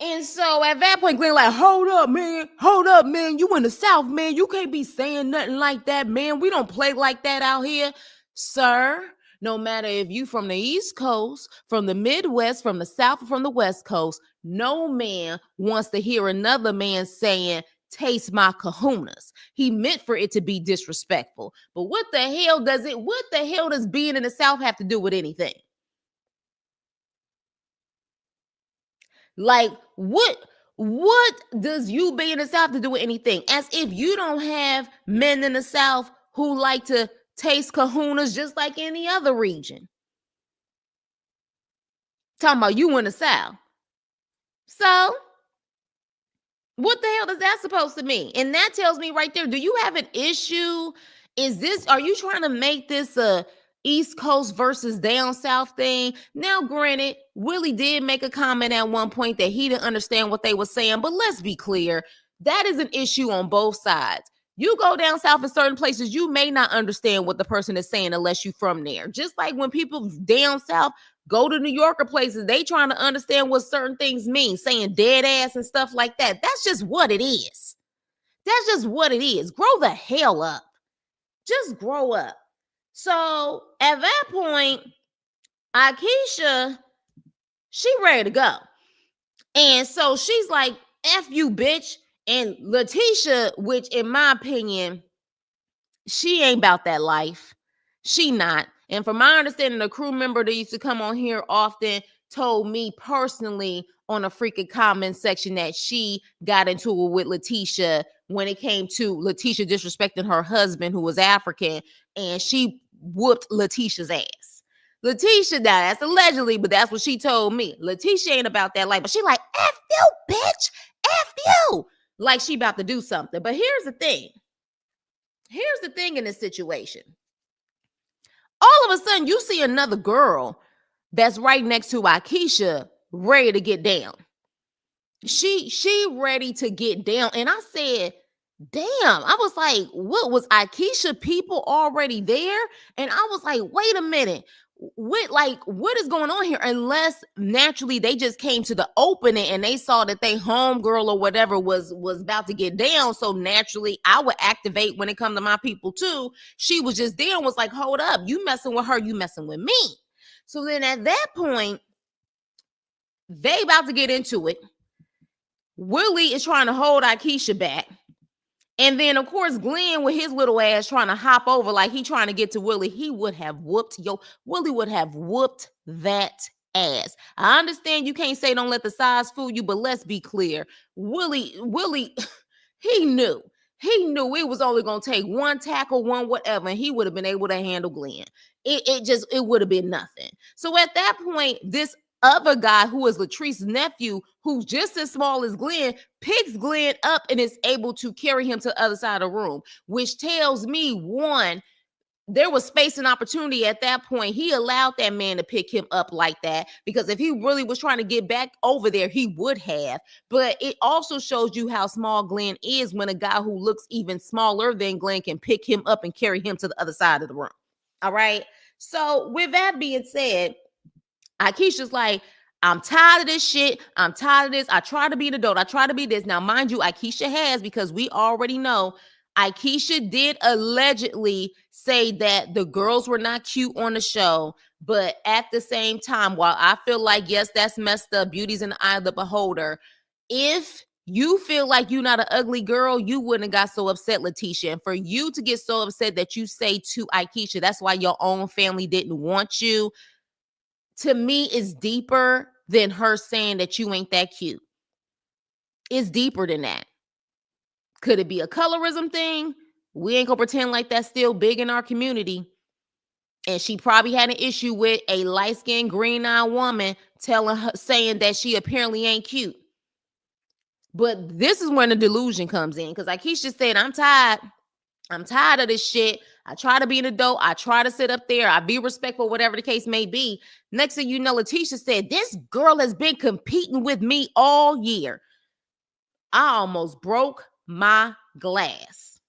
And so at that point, Glenn like, hold up, man. You in the South, man. You can't be saying nothing like that, man. We don't play like that out here, sir. No matter if you from the East Coast, from the Midwest, from the South, or from the West Coast, no man wants to hear another man saying, taste my kahunas. He meant for it to be disrespectful. But what the hell does being in the South have to do with anything? Like, what does you being in the South to do with anything? As if you don't have men in the South who like to taste kahunas just like any other region. Talking about you in the South. So, what the hell is that supposed to mean? And that tells me right there, do you have an issue Are you trying to make this a East Coast versus down South thing? Now, granted, Willie did make a comment at one point that he didn't understand what they were saying, but let's be clear, that is an issue on both sides. You go down south in certain places, you may not understand what the person is saying unless you're from there. Just like when people down south go to New Yorker places, they trying to understand what certain things mean, saying dead ass and stuff like that. That's just what it is. That's just what it is. Grow the hell up. Just grow up. So at that point, Aisha, she ready to go. And so she's like, F you, bitch. And Leticia, which in my opinion, she ain't about that life. She not. And from my understanding, the crew member that used to come on here often told me personally on a freaking comment section that she got into it with Leticia when it came to Leticia disrespecting her husband who was African, and she whooped Leticia's ass. Leticia, now that's allegedly, but that's what she told me. Leticia ain't about that life, but she like, F you, bitch, F you. Like she about to do something. But here's the thing. Here's the thing in this situation. All of a sudden, you see another girl that's right next to Aisha ready to get down. She ready to get down. And I said, damn, I was like, what was Aisha people already there? And I was like, wait a minute. What is going on here? Unless naturally they just came to the opening and they saw that they homegirl or whatever was about to get down. So naturally I would activate when it comes to my people too. She was just there and was like, hold up, you messing with her, you messing with me. So then at that point, they about to get into it. Willie is trying to hold Aisha back. And then, of course, Glenn with his little ass trying to hop over like he trying to get to Willie. He would have whooped, Willie would have whooped that ass. I understand you can't say don't let the size fool you, but let's be clear. Willie, he knew. He knew it was only going to take one tackle, one whatever, and he would have been able to handle Glenn. It would have been nothing. So at that point, this other guy who is Latrice's nephew, who's just as small as Glenn, picks Glenn up and is able to carry him to the other side of the room, which tells me, one, there was space and opportunity at that point. He allowed that man to pick him up like that, because if he really was trying to get back over there, he would have. But it also shows you how small Glenn is when a guy who looks even smaller than Glenn can pick him up and carry him to the other side of the room. All right. So with that being said, Aisha's like, I'm tired of this shit. I'm tired of this. I try to be an adult. I try to be this. Now, mind you, Aisha has, because we already know Aisha did allegedly say that the girls were not cute on the show. But at the same time, while I feel like, yes, that's messed up, beauty's in the eye of the beholder, if you feel like you're not an ugly girl, you wouldn't have got so upset, Leticia. And for you to get so upset that you say to Aisha, that's why your own family didn't want you, to me, is deeper than her saying that you ain't that cute. It's deeper than that. Could it be a colorism thing? We ain't gonna pretend like that's still big in our community. And she probably had an issue with a light-skinned, green-eyed woman saying that she apparently ain't cute. But this is when the delusion comes in, because Aisha said, I'm tired. I'm tired of this shit. I try to be an adult. I try to sit up there. I be respectful, whatever the case may be. Next thing you know, Leticia said, this girl has been competing with me all year. I almost broke my glass.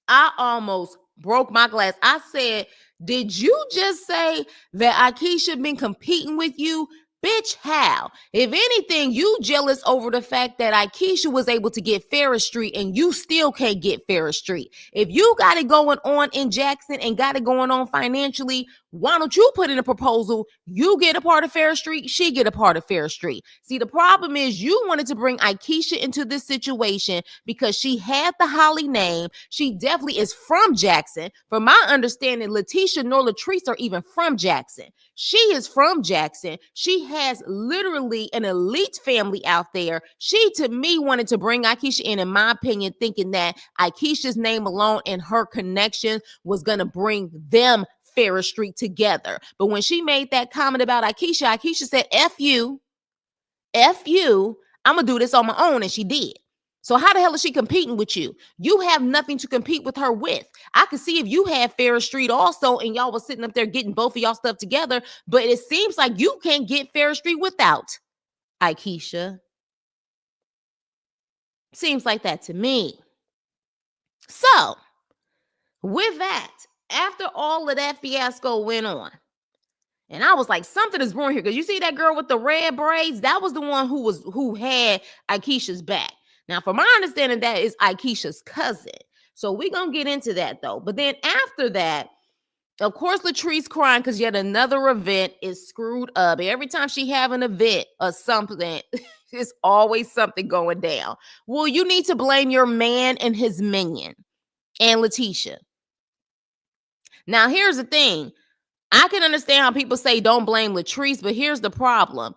I said, did you just say that Aisha been competing with you? Bitch, how? If anything, you jealous over the fact that Aisha was able to get Ferris Street and you still can't get Ferris Street. If you got it going on in Jackson and got it going on financially, why don't you put in a proposal? You get a part of Ferris Street, she get a part of Ferris Street. See, the problem is you wanted to bring Aisha into this situation because she had the Holly name. She definitely is from Jackson. From my understanding, Leticia nor Latrice are even from Jackson. She is from Jackson. She has literally an elite family out there. She, to me, wanted to bring Aisha in my opinion, thinking that Aisha's name alone and her connection was going to bring them Ferris Street together. But when she made that comment about Aisha said, F you, I'm going to do this on my own. And she did. So how the hell is she competing with you? You have nothing to compete with her with. I could see if you had Ferris Street also and y'all was sitting up there getting both of y'all stuff together, but it seems like you can't get Ferris Street without Aisha. Seems like that to me. So, with that, after all of that fiasco went on, and I was like, something is brewing here. Because you see that girl with the red braids? That was the one who had Aisha's back. Now, from my understanding, that is Aisha's cousin. So we're going to get into that, though. But then after that, of course, Latrice crying because yet another event is screwed up. Every time she have an event or something, there's always something going down. Well, you need to blame your man and his minion and Leticia. Now, here's the thing. I can understand how people say don't blame Latrice, but here's the problem.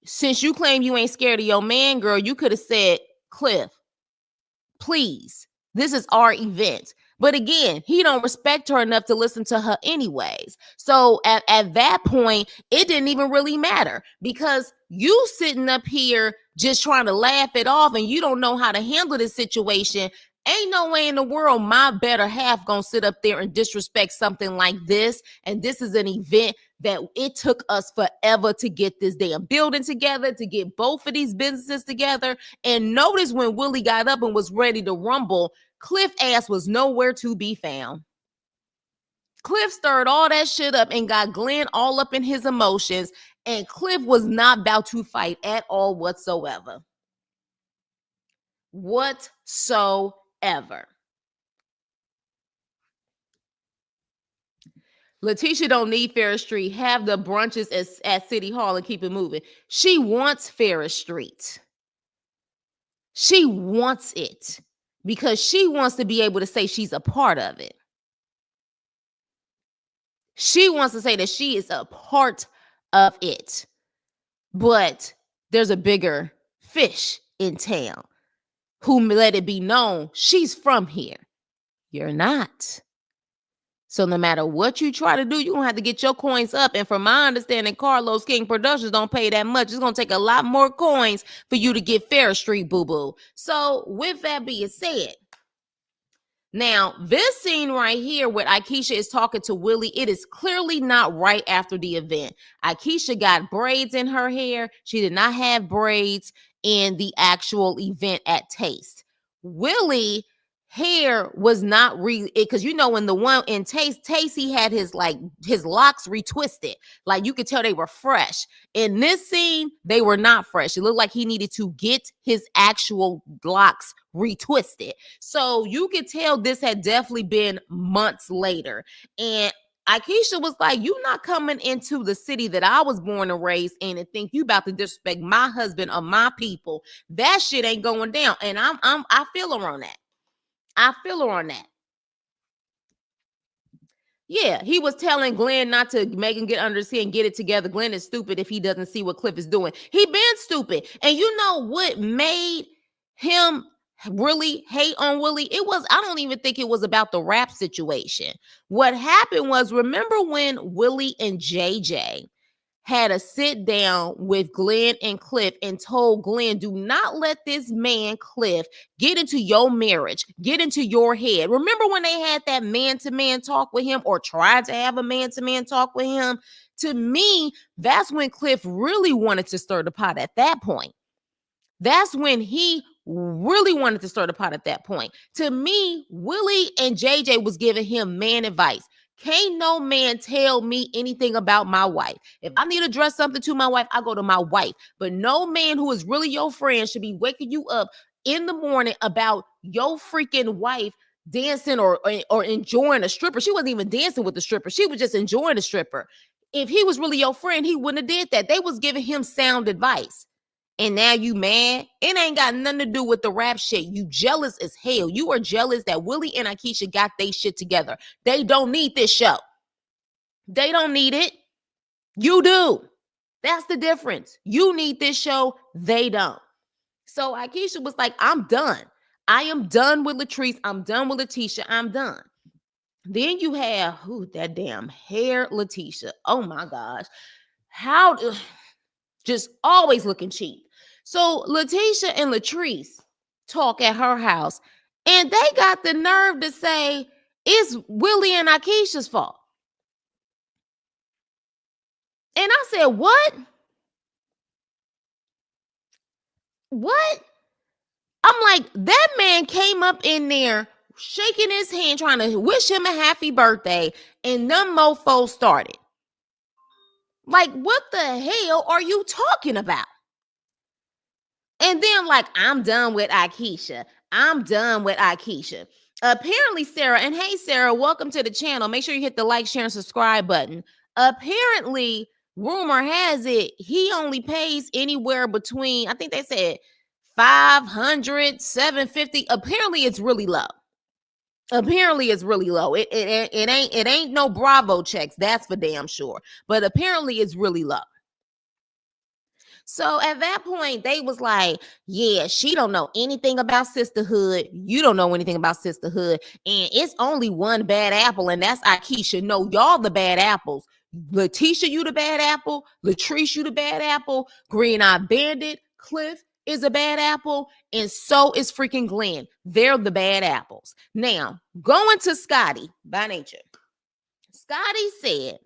Since you claim you ain't scared of your man, girl, you could have said, Cliff, please, this is our event. But again, he don't respect her enough to listen to her anyways. So at that point, it didn't even really matter because you sitting up here just trying to laugh it off and you don't know how to handle this situation. Ain't no way in the world my better half gonna sit up there and disrespect something like this. And this is an event that it took us forever to get this damn building together, to get both of these businesses together. And notice when Willie got up and was ready to rumble, Cliff ass was nowhere to be found. Cliff stirred all that shit up and got Glenn all up in his emotions. And Cliff was not about to fight at all whatsoever. Whatsoever. Leticia don't need Ferris Street. Have the brunches at City Hall and keep it moving. She wants Ferris Street. She wants it because she wants to be able to say she's a part of it. She wants to say that she is a part of it. But there's a bigger fish in town who let it be known she's from here. You're not. So no matter what you try to do, you're going to have to get your coins up. And from my understanding, Carlos King Productions don't pay that much. It's going to take a lot more coins for you to get Ferris Street, boo-boo. So with that being said, now this scene right here where Aisha is talking to Willie, it is clearly not right after the event. Aisha got braids in her hair. She did not have braids in the actual event at Taste. Willie hair was not because you know in the one in Taste he had his locks retwisted, like you could tell they were fresh. In this scene they were not fresh. It looked like he needed to get his actual locks retwisted, so you could tell this had definitely been months later. And Aisha was like, you not coming into the city that I was born and raised in and think you about to disrespect my husband or my people. That shit ain't going down. And I feel her on that. I feel her on that. Yeah, he was telling Glenn not to make him get under his skin and get it together. Glenn is stupid if he doesn't see what Cliff is doing. He been stupid. And you know what made him really hate on Willie? I don't even think it was about the rap situation. What happened was, remember when Willie and JJ had a sit down with Glenn and Cliff and told Glenn, do not let this man Cliff get into your marriage, get into your head. Remember when they had that man-to-man talk with him, or tried to have a man-to-man talk with him? To me, that's when Cliff really wanted to stir the pot at that point. That's when he really wanted to stir the pot at that point. To me, Willie and JJ was giving him man advice. Can't no man tell me anything about my wife. If I need to address something to my wife, I go to my wife. But no man who is really your friend should be waking you up in the morning about your freaking wife dancing or enjoying a stripper. She wasn't even dancing with the stripper. She was just enjoying the stripper. If he was really your friend, he wouldn't have did that. They was giving him sound advice. And now you mad? It ain't got nothing to do with the rap shit. You jealous as hell. You are jealous that Willie and Aisha got their shit together. They don't need this show. They don't need it. You do. That's the difference. You need this show. They don't. So Aisha was like, I'm done. I am done with Latrice. I'm done with Leticia. I'm done. Then you have, that damn hair Leticia. Oh my gosh. Just always looking cheap. So Leticia and Latrice, talk at her house. And they got the nerve to say it's Willie and Aisha's fault. And I said, what? What? I'm like, that man came up in there shaking his hand, trying to wish him a happy birthday, and them mofos started. Like, what the hell are you talking about? And then, like, I'm done with Aisha. I'm done with Aisha. Apparently, Sarah, and hey, Sarah, welcome to the channel. Make sure you hit the like, share, and subscribe button. Apparently, rumor has it, he only pays anywhere between, I think they said 500, 750. Apparently, it's really low. Apparently, it's really low. It ain't no Bravo checks. That's for damn sure. But apparently, it's really low. So at that point, they was like, yeah, she don't know anything about sisterhood. You don't know anything about sisterhood. And it's only one bad apple, and that's Aisha. No, y'all the bad apples. Leticia, you the bad apple. Latrice, you the bad apple. Green Eye Bandit, Cliff is a bad apple. And so is freaking Glenn. They're the bad apples. Now, going to Scotty by nature. Scotty said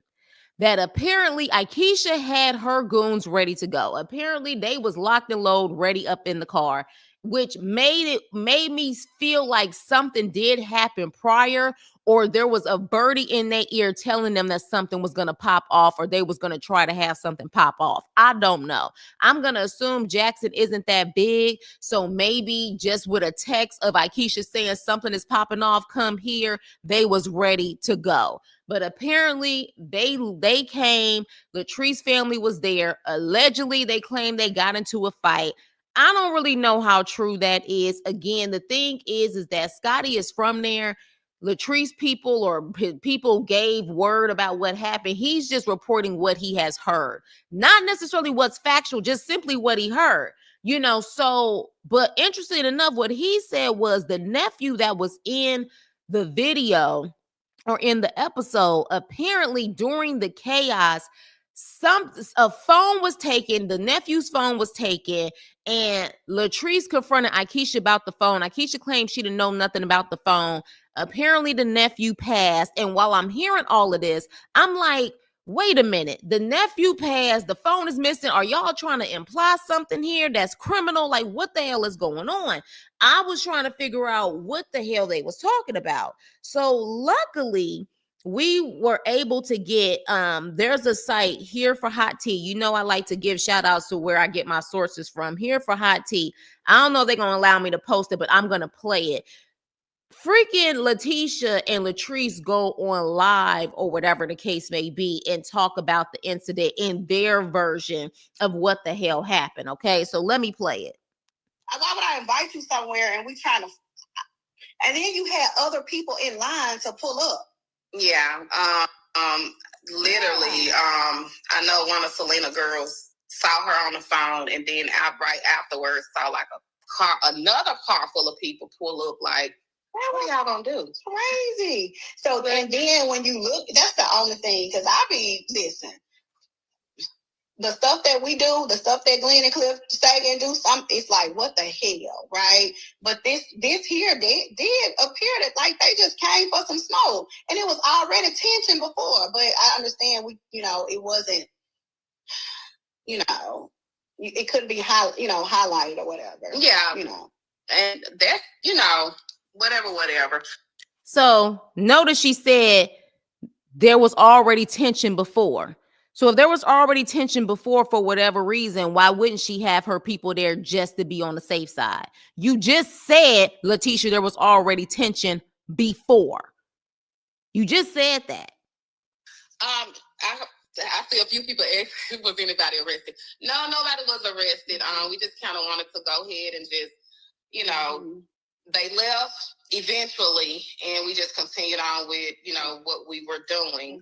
that apparently Aisha had her goons ready to go. Apparently they was locked and loaded, ready up in the car, which made me feel like something did happen prior, or there was a birdie in their ear telling them that something was going to pop off, or they was going to try to have something pop off. I don't know. I'm going to assume Jackson isn't that big, so maybe just with a text of Aisha saying something is popping off, come here, they was ready to go. But apparently they came. Latrice family was there. Allegedly, they claimed they got into a fight. I don't really know how true that is. Again, the thing is that Scotty is from there. Latrice people or people gave word about what happened. He's just reporting what he has heard, not necessarily what's factual, just simply what he heard. You know, so, but interesting enough, what he said was the nephew that was in the video or in the episode, apparently during the chaos, a phone was taken, the nephew's phone was taken, and Latrice confronted Aisha about the phone. Aisha claimed she didn't know nothing about the phone. Apparently the nephew passed, and while I'm hearing all of this, I'm like, wait a minute, the nephew passed, the phone is missing. Are y'all trying to imply something here that's criminal? Like, what the hell is going on? I was trying to figure out what the hell they was talking about. So luckily, we were able to get there's a site Here for Hot Tea. You know, I like to give shout outs to where I get my sources from. Here for Hot Tea. I don't know if they're gonna allow me to post it, but I'm gonna play it. Freaking Leticia and Latrice go on live or whatever the case may be and talk about the incident in their version of what the hell happened. Okay, so let me play it. Why would I invite you somewhere and we trying to, and then you had other people in line to pull up? Yeah, literally, I know one of Selena girls saw her on the phone, and then right afterwards saw like another car full of people pull up. Like, what are y'all gonna do? Crazy. So, and then when you look, that's the only thing, because listen, the stuff that we do, the stuff that Glenn and Cliff say and do, it's like, what the hell, right? But this here, they did appear that like they just came for some smoke, and it was already tension before. But I understand it wasn't, it couldn't be highlighted or whatever. Yeah, and that's whatever. So notice she said there was already tension before. So if there was already tension before for whatever reason, why wouldn't she have her people there just to be on the safe side? You just said, Leticia, there was already tension before. You just said that. I see a few people ask, was anybody arrested? No, nobody was arrested. We just kind of wanted to go ahead and just, they left eventually, and we just continued on with, what we were doing.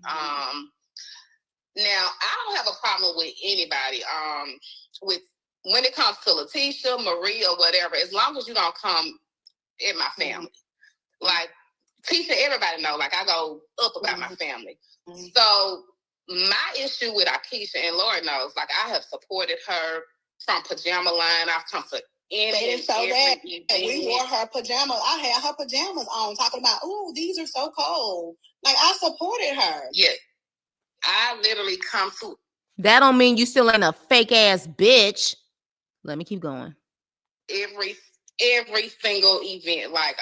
Now, I don't have a problem with anybody. When it comes to Leticia, Maria, whatever, as long as you don't come in my family. Like, Tisha, everybody know, like, I go up about my family. So my issue with Aisha, and Lord knows, like, I have supported her from Pajama Line. I've come to They didn't show that. We wore her pajamas. I had her pajamas on, talking about, "Ooh, these are so cold." Like, I supported her. Yeah, I literally come to. That don't mean you still ain't a fake ass bitch. Let me keep going. Every single event, like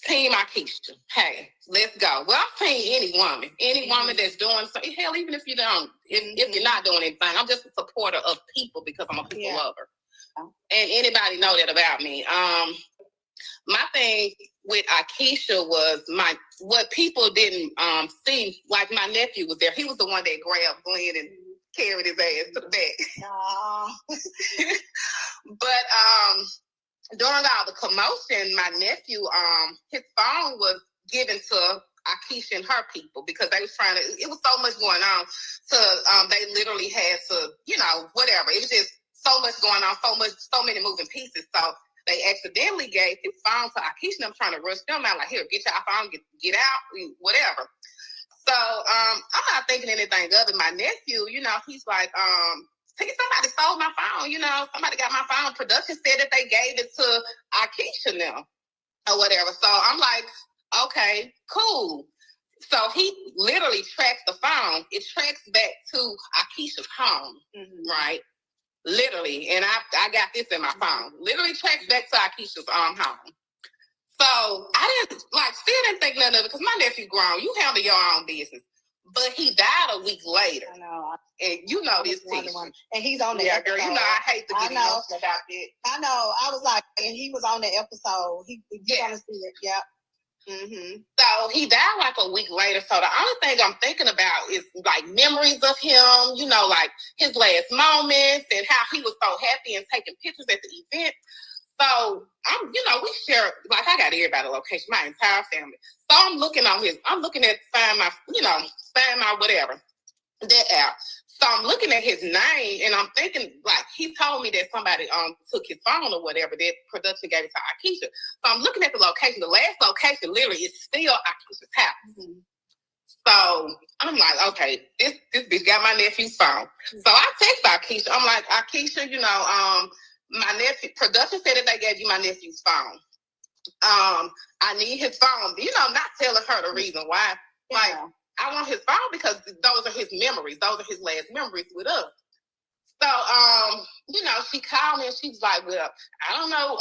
Team Aisha. Hey, let's go. Well, I'm team any woman that's doing something. Hell, even if you don't, if you're not doing anything, I'm just a supporter of people because I'm a people lover. And anybody know that about me. My thing with Aisha was what people didn't see. Like, my nephew was there. He was the one that grabbed Glenn and carried his ass to the back. But during all the commotion, my nephew, his phone was given to Aisha and her people because they was trying to. It was so much going on. So they literally had to, whatever. It was just so much going on, so many moving pieces. So they accidentally gave his phone to Aisha and I'm trying to rush them out. Like, here, get your phone, get out, whatever. So I'm not thinking anything of it. My nephew, he's like, somebody stole my phone, somebody got my phone. Production said that they gave it to Aisha now or whatever. So I'm like, okay, cool. So he literally tracks the phone. It tracks back to Aisha's home, right? Literally. And I got this in my phone. Literally tracks back to Aisha's home. So I still didn't think nothing of it because my nephew grown. You handle your own business. But he died a week later. I know. And this, Tisha. And he's on the episode. Girl, I hate to get emotional about it. I know. I was like, and he was on the episode. You're going to see it. Yeah. So he died like a week later. So the only thing I'm thinking about is like memories of him, like his last moments and how he was so happy and taking pictures at the event. So we share, like, I got everybody location, my entire family. So I'm looking at find my whatever, that app. So I'm looking at his name and I'm thinking, like, he told me that somebody took his phone or whatever, that production gave it to Aisha. So I'm looking at the location. The last location literally is still Aisha's house. So I'm like, okay, this bitch got my nephew's phone. So I text Aisha. I'm like, Aisha, my nephew, production said that they gave you my nephew's phone. I need his phone. Not telling her the reason why. Yeah. Like, I want his phone because those are his memories. Those are his last memories with us. So, she called me and she's like, well, I don't know.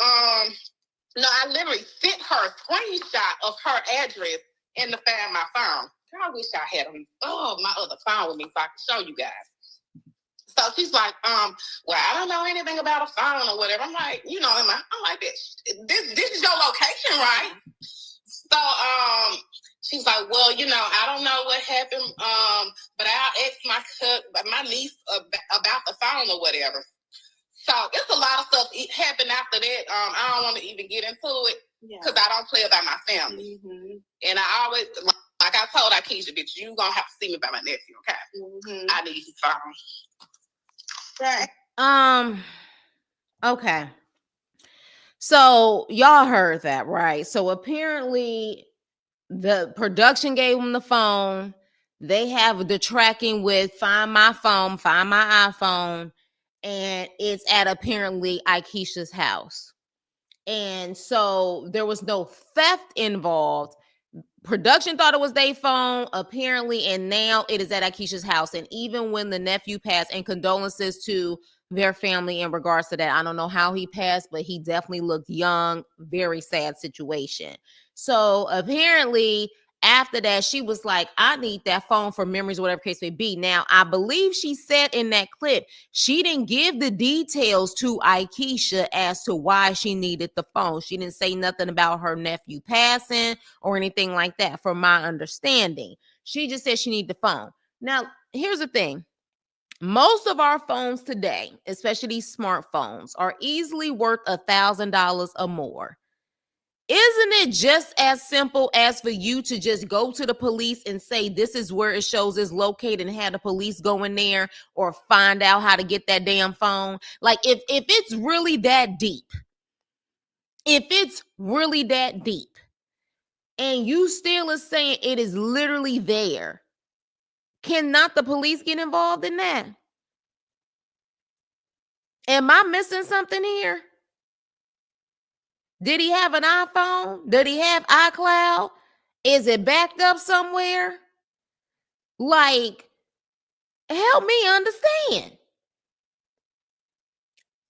No, I literally sent her a screenshot of her address and to find my phone. I wish I had my other phone with me so I could show you guys. So she's like, well, I don't know anything about a phone or whatever. I'm like, I'm like, this is your location, right? So she's like, well, I don't know what happened, but I'll ask my niece about the phone or whatever. So it's a lot of stuff happened after that. I don't want to even get into it because I don't play about my family. And I always, like I told Aisha, bitch, you gonna have to see me about my nephew, okay? I need his phone. Right. Okay. So y'all heard that, right? So apparently the production gave them the phone. They have the tracking with find my phone, find my iPhone, and it's at apparently Aisha's house. And so there was no theft involved. Production thought it was their phone, apparently, and now it is at Aisha's house. And even when the nephew passed, and condolences to their family in regards to that. I don't know how he passed, but he definitely looked young. Very sad situation. So apparently, after that, she was like, I need that phone for memories, whatever case may be. Now, I believe she said in that clip, she didn't give the details to Aisha as to why she needed the phone. She didn't say nothing about her nephew passing or anything like that, from my understanding. She just said she needed the phone. Now, here's the thing. Most of our phones today, especially these smartphones, are easily worth $1,000 or more. Isn't it just as simple as for you to just go to the police and say, this is where it shows is located, and have the police go in there or find out how to get that damn phone? Like, if it's really that deep, and you still are saying it is literally there, cannot the police get involved in that? Am I missing something here? Did he have an iPhone? Did he have iCloud? Is it backed up somewhere? Like, help me understand.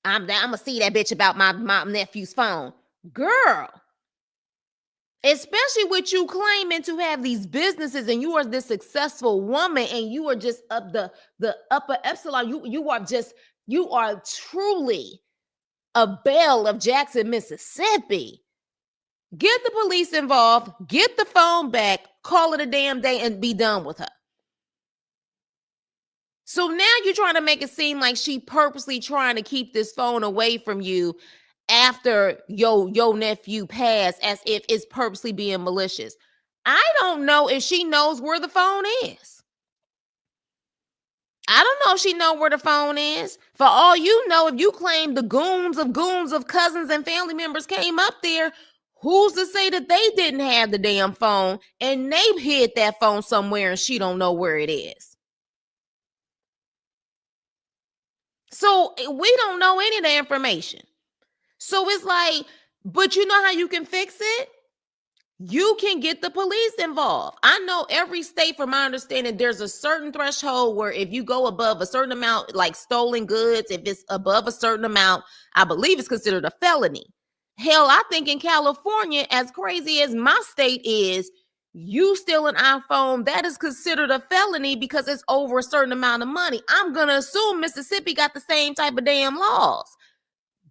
I'm gonna see that bitch about my nephew's phone. Girl, especially with you claiming to have these businesses and you are this successful woman and you are just up the upper epsilon. You are truly a Belle of Jackson, Mississippi. Get the police involved, get the phone back, call it a damn day, and be done with her. So now you're trying to make it seem like she purposely trying to keep this phone away from you after your nephew passed, as if it's purposely being malicious. I don't know if she knows where the phone is. I don't know if she know where the phone is. For all you know, if you claim the goons of cousins and family members came up there, who's to say that they didn't have the damn phone and they hid that phone somewhere and she don't know where it is? So we don't know any of the information. So it's like, but you know how you can fix it? You can get the police involved. I know every state, from my understanding, there's a certain threshold where if you go above a certain amount, like stolen goods, if it's above a certain amount, I believe it's considered a felony. Hell, I think in California, as crazy as my state is, you steal an iPhone, that is considered a felony because it's over a certain amount of money. I'm going to assume Mississippi got the same type of damn laws.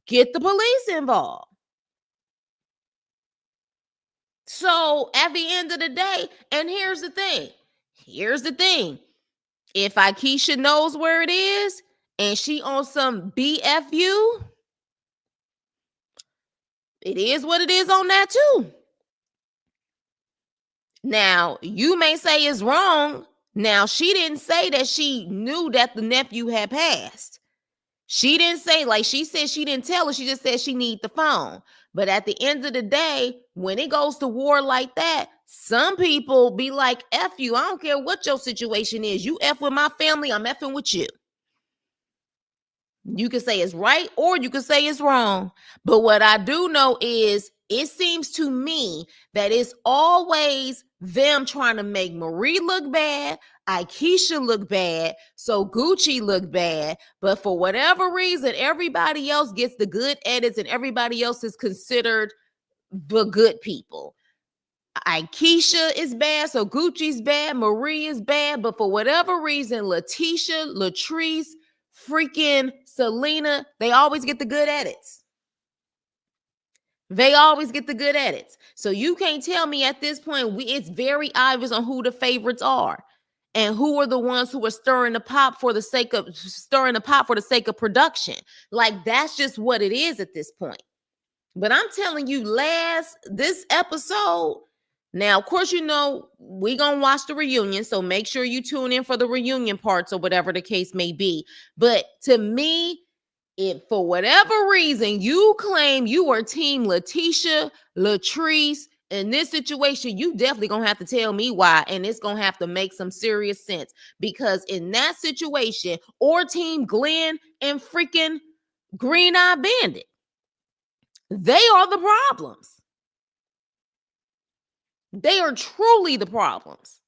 Get the police involved. So at the end of the day, and here's the thing. If Aisha knows where it is and she on some BFU, it is what it is on that too. Now, you may say it's wrong. Now, she didn't say that she knew that the nephew had passed. She didn't say, like she said, she didn't tell her. She just said she need the phone. But at the end of the day, when it goes to war like that, some people be like, F you. I don't care what your situation is. You F with my family, I'm effing with you. You can say it's right or you can say it's wrong. But what I do know is it seems to me that it's always them trying to make Marie look bad, Aisha look bad, so Gucci look bad. But for whatever reason, everybody else gets the good edits and everybody else is considered the good people. Aisha is bad, so Gucci's bad, Marie is bad, but for whatever reason, Leticia, Latrice, freaking Selena, they always get the good edits. They always get the good edits. So you can't tell me at this point, it's very obvious on who the favorites are and who are the ones who are stirring the pot for the sake of production. Like, that's just what it is at this point. But I'm telling you, this episode, now, of course, you know, we going to watch the reunion, so make sure you tune in for the reunion parts or whatever the case may be. But to me, if for whatever reason you claim you are team Leticia, Latrice, in this situation, you definitely going to have to tell me why, and it's going to have to make some serious sense. Because in that situation, or team Glenn and freaking Green Eye Bandit, they are the problems. They are truly the problems.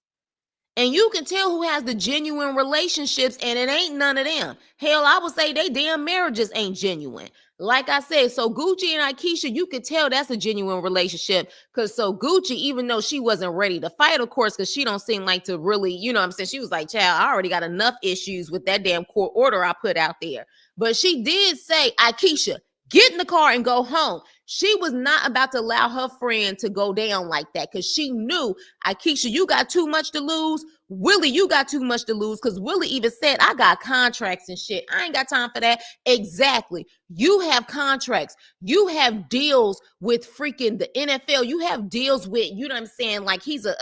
And you can tell who has the genuine relationships, and it ain't none of them. Hell, I would say they damn marriages ain't genuine. Like I said, so Gucci and Aisha, you could tell that's a genuine relationship. Because so Gucci, even though she wasn't ready to fight, of course, because she don't seem like to really, you know what I'm saying? She was like, child, I already got enough issues with that damn court order I put out there. But she did say, Aisha, get in the car and go home. She was not about to allow her friend to go down like that because she knew, Aisha, you got too much to lose. Willie, you got too much to lose because Willie even said, I got contracts and shit. I ain't got time for that. Exactly. You have contracts. You have deals with freaking the NFL. You have deals with, you know what I'm saying? Like he's a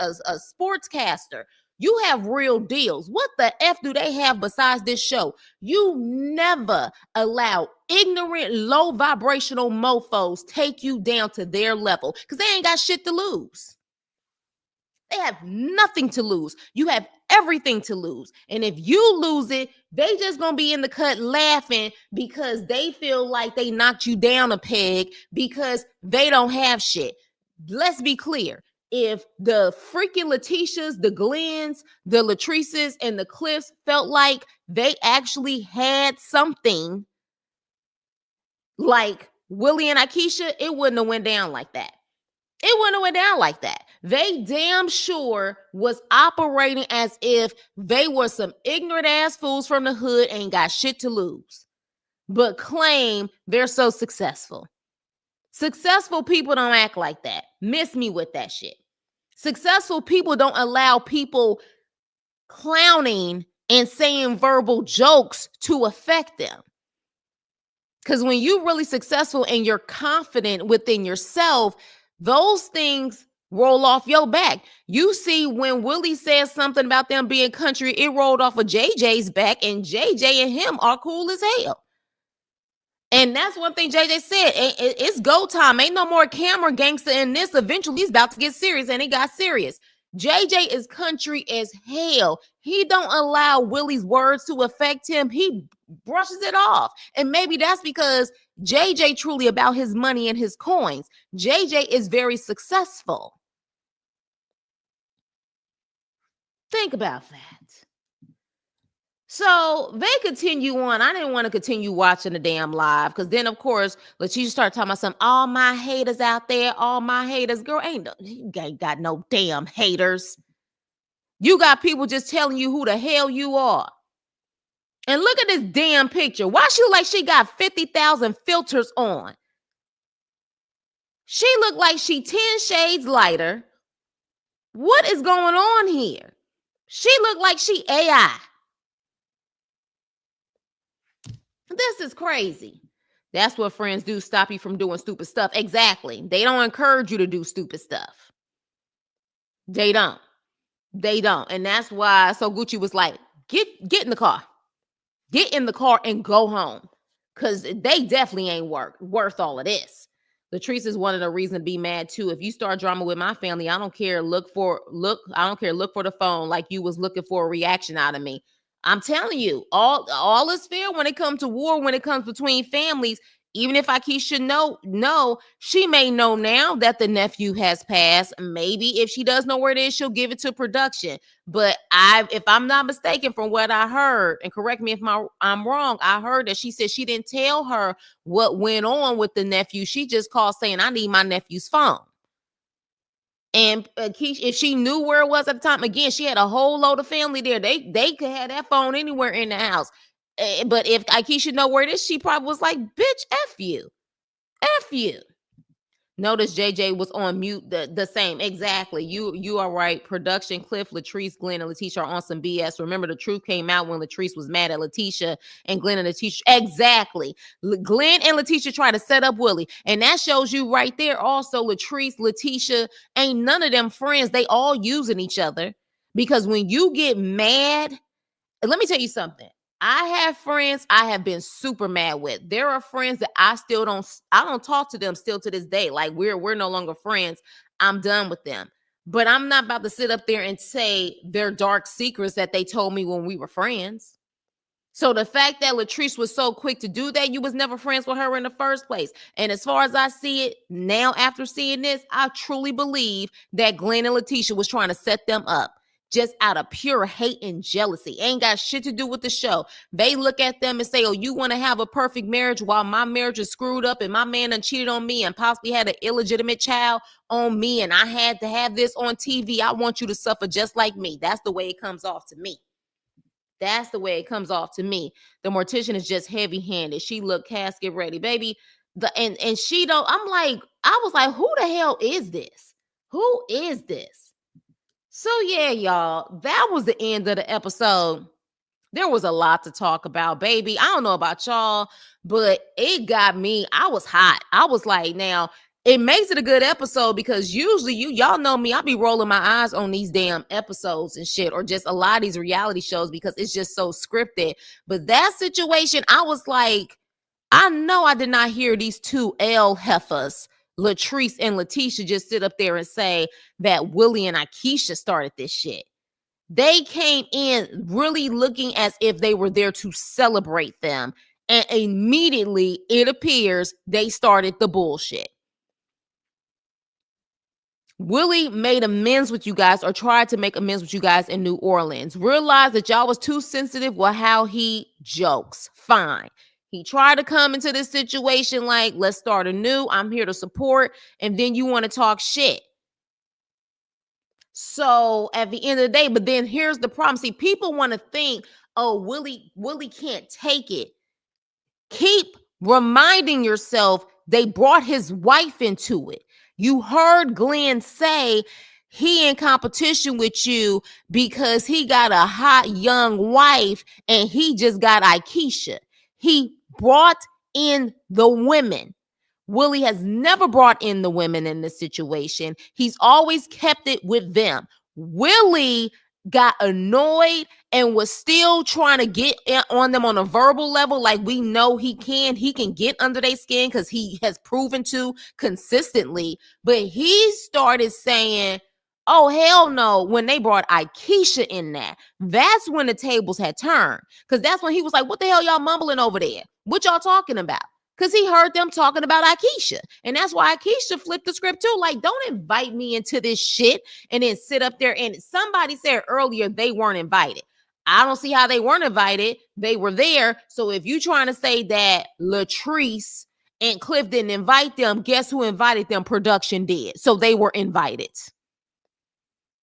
sportscaster. You have real deals. What the F do they have besides this show? You never allow ignorant, low vibrational mofos take you down to their level because they ain't got shit to lose. They have nothing to lose. You have everything to lose. And if you lose it, they just gonna be in the cut laughing because they feel like they knocked you down a peg because they don't have shit. Let's be clear. If the freaking Leticias, the Glens, the Latrices, and the Cliffs felt like they actually had something like Willie and Aisha, it wouldn't have went down like that. It wouldn't have went down like that. They damn sure was operating as if they were some ignorant ass fools from the hood, ain't got shit to lose, but claim they're so successful. Successful people don't act like that. Miss me with that shit. Successful people don't allow people clowning and saying verbal jokes to affect them. Because when you're really successful and you're confident within yourself, those things roll off your back. You see, when Willie says something about them being country, it rolled off of JJ's back, and JJ and him are cool as hell. And that's one thing JJ said. It's go time. Ain't no more camera gangster in this. Eventually, he's about to get serious, and it got serious. JJ is country as hell. He don't allow Willie's words to affect him. He brushes it off. And maybe that's because JJ truly about his money and his coins. JJ is very successful. Think about that. So they continue on. I didn't want to continue watching the damn live because then, of course, Leticia started talking about some all my haters out there, all my haters. Girl, you ain't got no damn haters. You got people just telling you who the hell you are. And look at this damn picture. Why she look like she got 50,000 filters on? She looked like she 10 shades lighter. What is going on here? She looked like she AI. This is crazy. That's what friends do, stop you from doing stupid stuff. Exactly. They don't encourage you to do stupid stuff. They don't. They don't. And that's why So Gucci was like, get in the car. Get in the car and go home. Because they definitely ain't worth all of this. Latrice is one of the reasons to be mad too. If you start drama with my family, I don't care. Look for the phone like you was looking for a reaction out of me. I'm telling you, all is fair when it comes to war, when it comes between families. Even if Aisha know, she may know now that the nephew has passed. Maybe if she does know where it is, she'll give it to production. But if I'm not mistaken from what I heard, and correct me if I'm wrong, I heard that she said she didn't tell her what went on with the nephew. She just called saying, I need my nephew's phone. And if she knew where it was at the time, again, she had a whole load of family there. They could have that phone anywhere in the house. But if Aisha know where it is, she probably was like, bitch, F you. F you. Notice JJ was on mute the same. Exactly. You are right. Production, Cliff, Latrice, Glenn, and Leticia are on some BS. Remember, the truth came out when Latrice was mad at Leticia, and Glenn and Leticia. Exactly. Glenn and Leticia tried to set up Willie. And that shows you right there also, Latrice, Leticia, ain't none of them friends. They all using each other. Because when you get mad, let me tell you something. I have friends I have been super mad with. There are friends that I don't talk to them still to this day. Like we're no longer friends. I'm done with them. But I'm not about to sit up there and say their dark secrets that they told me when we were friends. So the fact that Latrice was so quick to do that, you was never friends with her in the first place. And as far as I see it now, after seeing this, I truly believe that Glenn and Leticia was trying to set them up. Just out of pure hate and jealousy. Ain't got shit to do with the show. They look at them and say, oh, you want to have a perfect marriage while my marriage is screwed up and my man done cheated on me and possibly had an illegitimate child on me and I had to have this on TV. I want you to suffer just like me. That's the way it comes off to me. That's the way it comes off to me. The mortician is just heavy-handed. She looked casket ready, baby. And she don't, I was like, who the hell is this? Who is this? So yeah, y'all, that was the end of the episode. There was a lot to talk about, baby. I don't know about y'all, but it got me. I was hot. I was like, now, it makes it a good episode because usually y'all know me, I'll be rolling my eyes on these damn episodes and shit, or just a lot of these reality shows because it's just so scripted. But that situation, I was like, I know I did not hear these two L heifers, Latrice and Leticia, just sit up there and say that Willie and Aisha started this shit. They came in really looking as if they were there to celebrate them. And immediately, it appears they started the bullshit. Willie made amends with you guys, or tried to make amends with you guys in New Orleans. Realized that y'all was too sensitive with how he jokes. Fine. He tried to come into this situation like, let's start anew. I'm here to support. And then you want to talk shit. So at the end of the day, but then here's the problem. See, people want to think, oh, Willie can't take it. Keep reminding yourself they brought his wife into it. You heard Glenn say he in competition with you because he got a hot young wife and he just got Aisha. He brought in the women. Willie has never brought in the women in this situation. He's always kept it with them. Willie got annoyed and was still trying to get on them on a verbal level, like we know he can. He can get under their skin because he has proven to consistently. But he started saying, oh, hell no, when they brought Aisha in that. That's when the tables had turned. Because that's when he was like, what the hell y'all mumbling over there? What y'all talking about? Because he heard them talking about Aisha. And that's why Aisha flipped the script too. Like, don't invite me into this shit and then sit up there. And somebody said earlier they weren't invited. I don't see how they weren't invited. They were there. So if you trying to say that Latrice and Cliff didn't invite them, guess who invited them? Production did. So they were invited.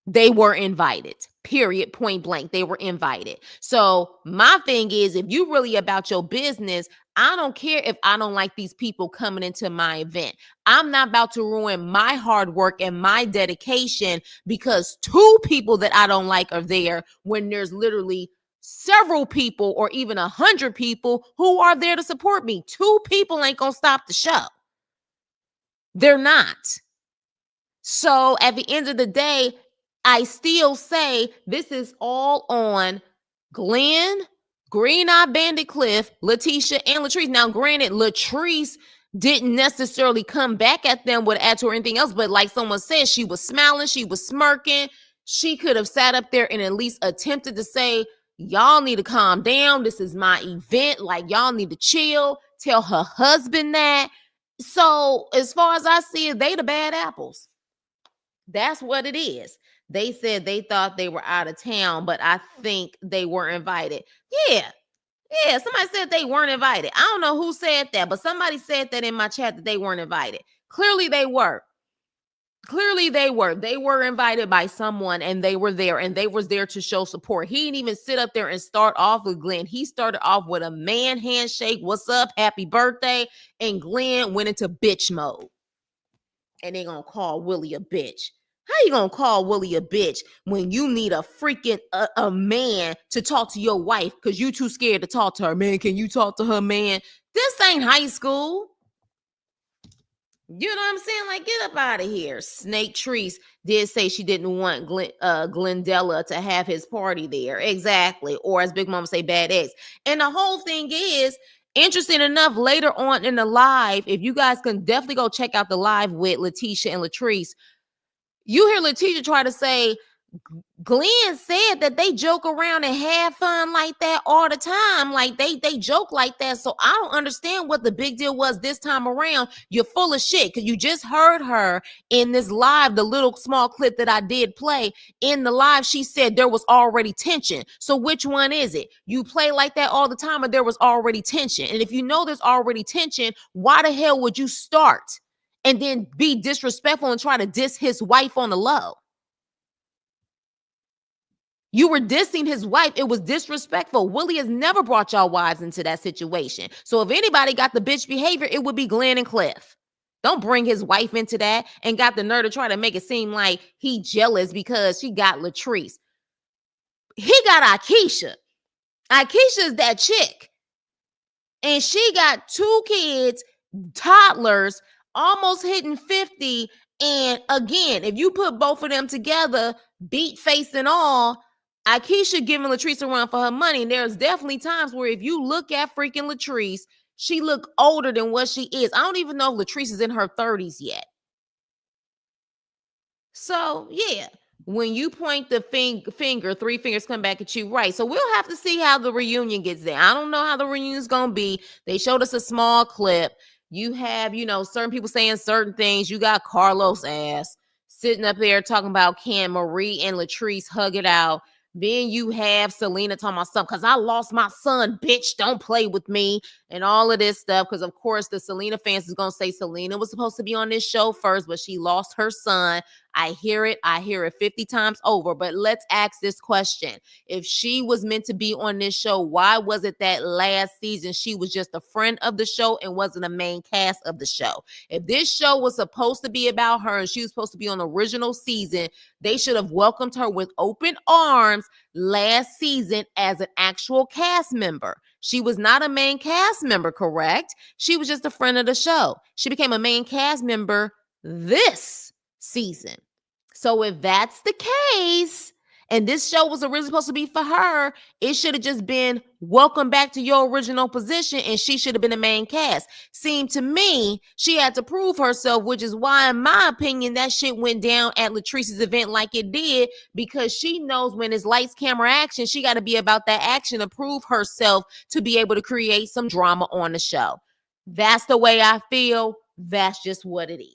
They were invited. Period. Point blank. They were invited. So my thing is, if you really about your business, I don't care if I don't like these people coming into my event. I'm not about to ruin my hard work and my dedication because two people that I don't like are there when there's literally several people or even 100 people who are there to support me. Two people ain't gonna stop the show. They're not. So at the end of the day, I still say this is all on Glenn, Green Eye Bandit Cliff, Leticia, and Latrice. Now, granted, Latrice didn't necessarily come back at them with attitude or anything else, but like someone said, she was smiling, she was smirking. She could have sat up there and at least attempted to say, y'all need to calm down. This is my event. Like, y'all need to chill. Tell her husband that. So, as far as I see it, they the bad apples. That's what it is. They said they thought they were out of town, but I think they were invited. Yeah. Yeah. Somebody said they weren't invited. I don't know who said that, but somebody said that in my chat that they weren't invited. Clearly they were. Clearly they were. They were invited by someone and they were there and they was there to show support. He didn't even sit up there and start off with Glenn. He started off with a man handshake. What's up? Happy birthday. And Glenn went into bitch mode. And they gonna call Willie a bitch. How you gonna call Willie a bitch when you need a freaking a man to talk to your wife because you too scared to talk to her? Man, can you talk to her, man? This ain't high school. You know what I'm saying? Like, get up out of here. Snake Treese did say she didn't want Glendella to have his party there. Exactly. Or as Big Mama say, bad eggs. And the whole thing is, interesting enough, later on in the live, if you guys can definitely go check out the live with Leticia and Latrice, you hear Leticia try to say, Glenn said that they joke around and have fun like that all the time. Like they joke like that. So I don't understand what the big deal was this time around. You're full of shit because you just heard her in this live, the little small clip that I did play in the live. She said there was already tension. So which one is it? You play like that all the time, or there was already tension? And if you know there's already tension, why the hell would you start and then be disrespectful and try to diss his wife on the low? You were dissing his wife. It was disrespectful. Willie has never brought y'all wives into that situation. So if anybody got the bitch behavior, it would be Glenn and Cliff. Don't bring his wife into that and got the nerve to try to make it seem like he jealous because she got Latrice. He got Aisha. Aisha is that chick. And she got 2 kids, toddlers, almost hitting 50. And again, if you put both of them together, beat face and all, Aisha giving Latrice a run for her money. And there's definitely times where if you look at freaking Latrice, she look older than what she is. I don't even know if Latrice is in her 30s yet. So, yeah, when you point the finger, three fingers come back at you, right? So we'll have to see how the reunion gets there. I don't know how the reunion's gonna be. They showed us a small clip. You have, certain people saying certain things. You got Carlos ass sitting up there talking about can Marie and Latrice hug it out. Then you have Selena talking about something because I lost my son, bitch. Don't play with me, and all of this stuff. Because of course the Selena fans is gonna say Selena was supposed to be on this show first, but she lost her son. I hear it 50 times over. But let's ask this question. If she was meant to be on this show, why was it that last season she was just a friend of the show and wasn't a main cast of the show? If this show was supposed to be about her and she was supposed to be on the original season, they should have welcomed her with open arms last season as an actual cast member. She was not a main cast member, correct? She was just a friend of the show. She became a main cast member this season. So if that's the case, and this show was originally supposed to be for her, it should have just been welcome back to your original position, and she should have been the main cast. Seemed to me she had to prove herself, which is why, in my opinion, that shit went down at Latrice's event like it did, because she knows when it's lights, camera, action, she got to be about that action to prove herself to be able to create some drama on the show. That's the way I feel. That's just what it is.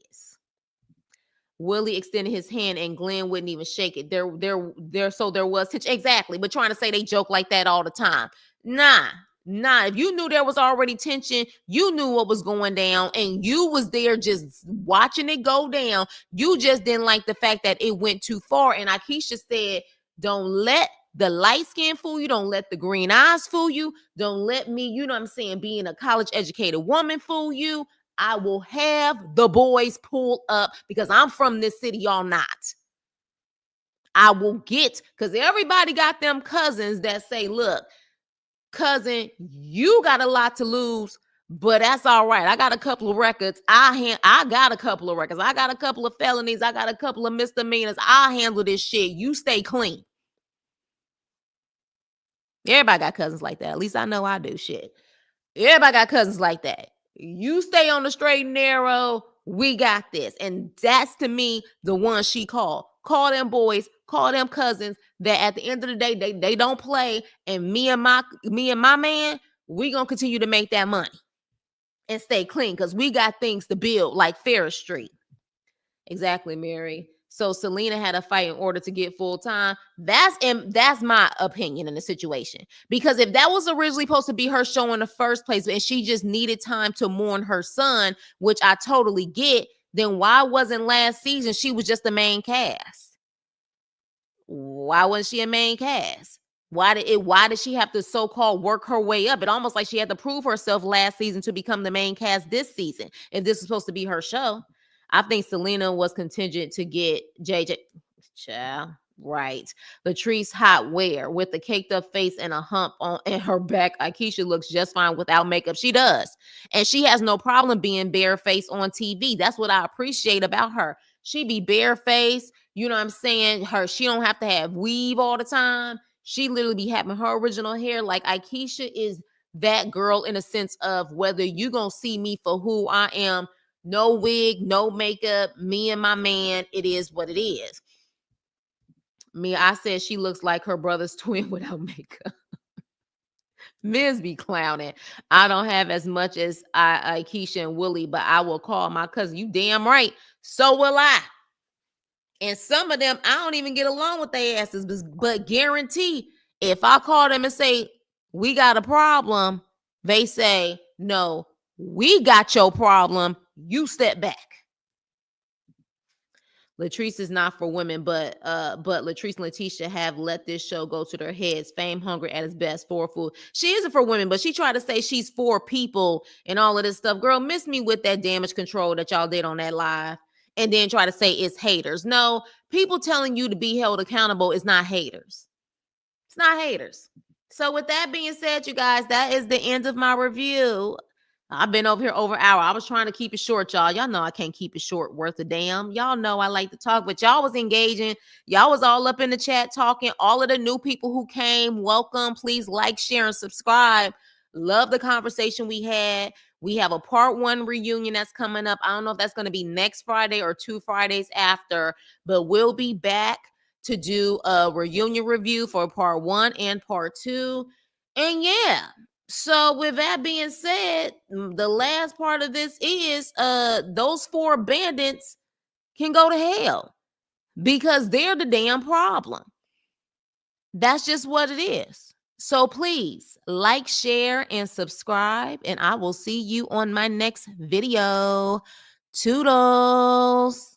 Willie extended his hand and Glenn wouldn't even shake it. So there was exactly, but trying to say they joke like that all the time. Nah. If you knew there was already tension, you knew what was going down, and you was there just watching it go down. You just didn't like the fact that it went too far. And Aisha said, don't let the light skin fool you. Don't let the green eyes fool you. Don't let me, being a college educated woman fool you. I will have the boys pull up because I'm from this city, y'all not. I will get, because everybody got them cousins that say, look, cousin, you got a lot to lose, but that's all right. I got a couple of records. I got a couple of records. I got a couple of felonies. I got a couple of misdemeanors. I'll handle this shit. You stay clean. Everybody got cousins like that. At least I know I do shit. Everybody got cousins like that. You stay on the straight and narrow. We got this. And that's, to me, the one she called. Call them boys, call them cousins that at the end of the day, they don't play. And me and my man, we going to continue to make that money and stay clean because we got things to build like Ferris Street. Exactly, Mary. So Selena had a fight in order to get full time. That's my opinion in the situation. Because if that was originally supposed to be her show in the first place, and she just needed time to mourn her son, which I totally get, then why wasn't last season she was just the main cast? Why wasn't she a main cast? Why did she have to so-called work her way up? It almost like she had to prove herself last season to become the main cast this season, if this is supposed to be her show. I think Selena was contingent to get JJ. Child, right. Latrice hot wear with the caked up face and a hump on in her back. Aisha looks just fine without makeup. She does. And she has no problem being barefaced on TV. That's what I appreciate about her. She be barefaced. You know what I'm saying? She don't have to have weave all the time. She literally be having her original hair. Like Aisha is that girl in a sense of whether you gonna see me for who I am. No wig, no makeup, me and my man, it is what it is. I said she looks like her brother's twin without makeup. Miz be clowning. I don't have as much as Keisha and Willie, but I will call my cousin. You damn right. So will I. And some of them, I don't even get along with their asses, but guarantee if I call them and say, we got a problem, they say, no, we got your problem. You step back. Latrice is not for women, but Latrice and Leticia have let this show go to their heads. Fame, hungry at its best, for food. She isn't for women, but she tried to say she's for people and all of this stuff. Girl, miss me with that damage control that y'all did on that live, and then try to say it's haters. No, people telling you to be held accountable is not haters. It's not haters. So with that being said, you guys, that is the end of my review. I've been over here over an hour. I was trying to keep it short, y'all. Y'all know I can't keep it short worth a damn. Y'all know I like to talk, but y'all was engaging. Y'all was all up in the chat talking. All of the new people who came, welcome. Please like, share, and subscribe. Love the conversation we had. We have a part 1 reunion that's coming up. I don't know if that's going to be next Friday or 2 Fridays after, but we'll be back to do a reunion review for part 1 and part 2. And yeah, so with that being said, the last part of this is those 4 bandits can go to hell because they're the damn problem. That's just what it is. So please like, share, and subscribe, and I will see you on my next video. Toodles.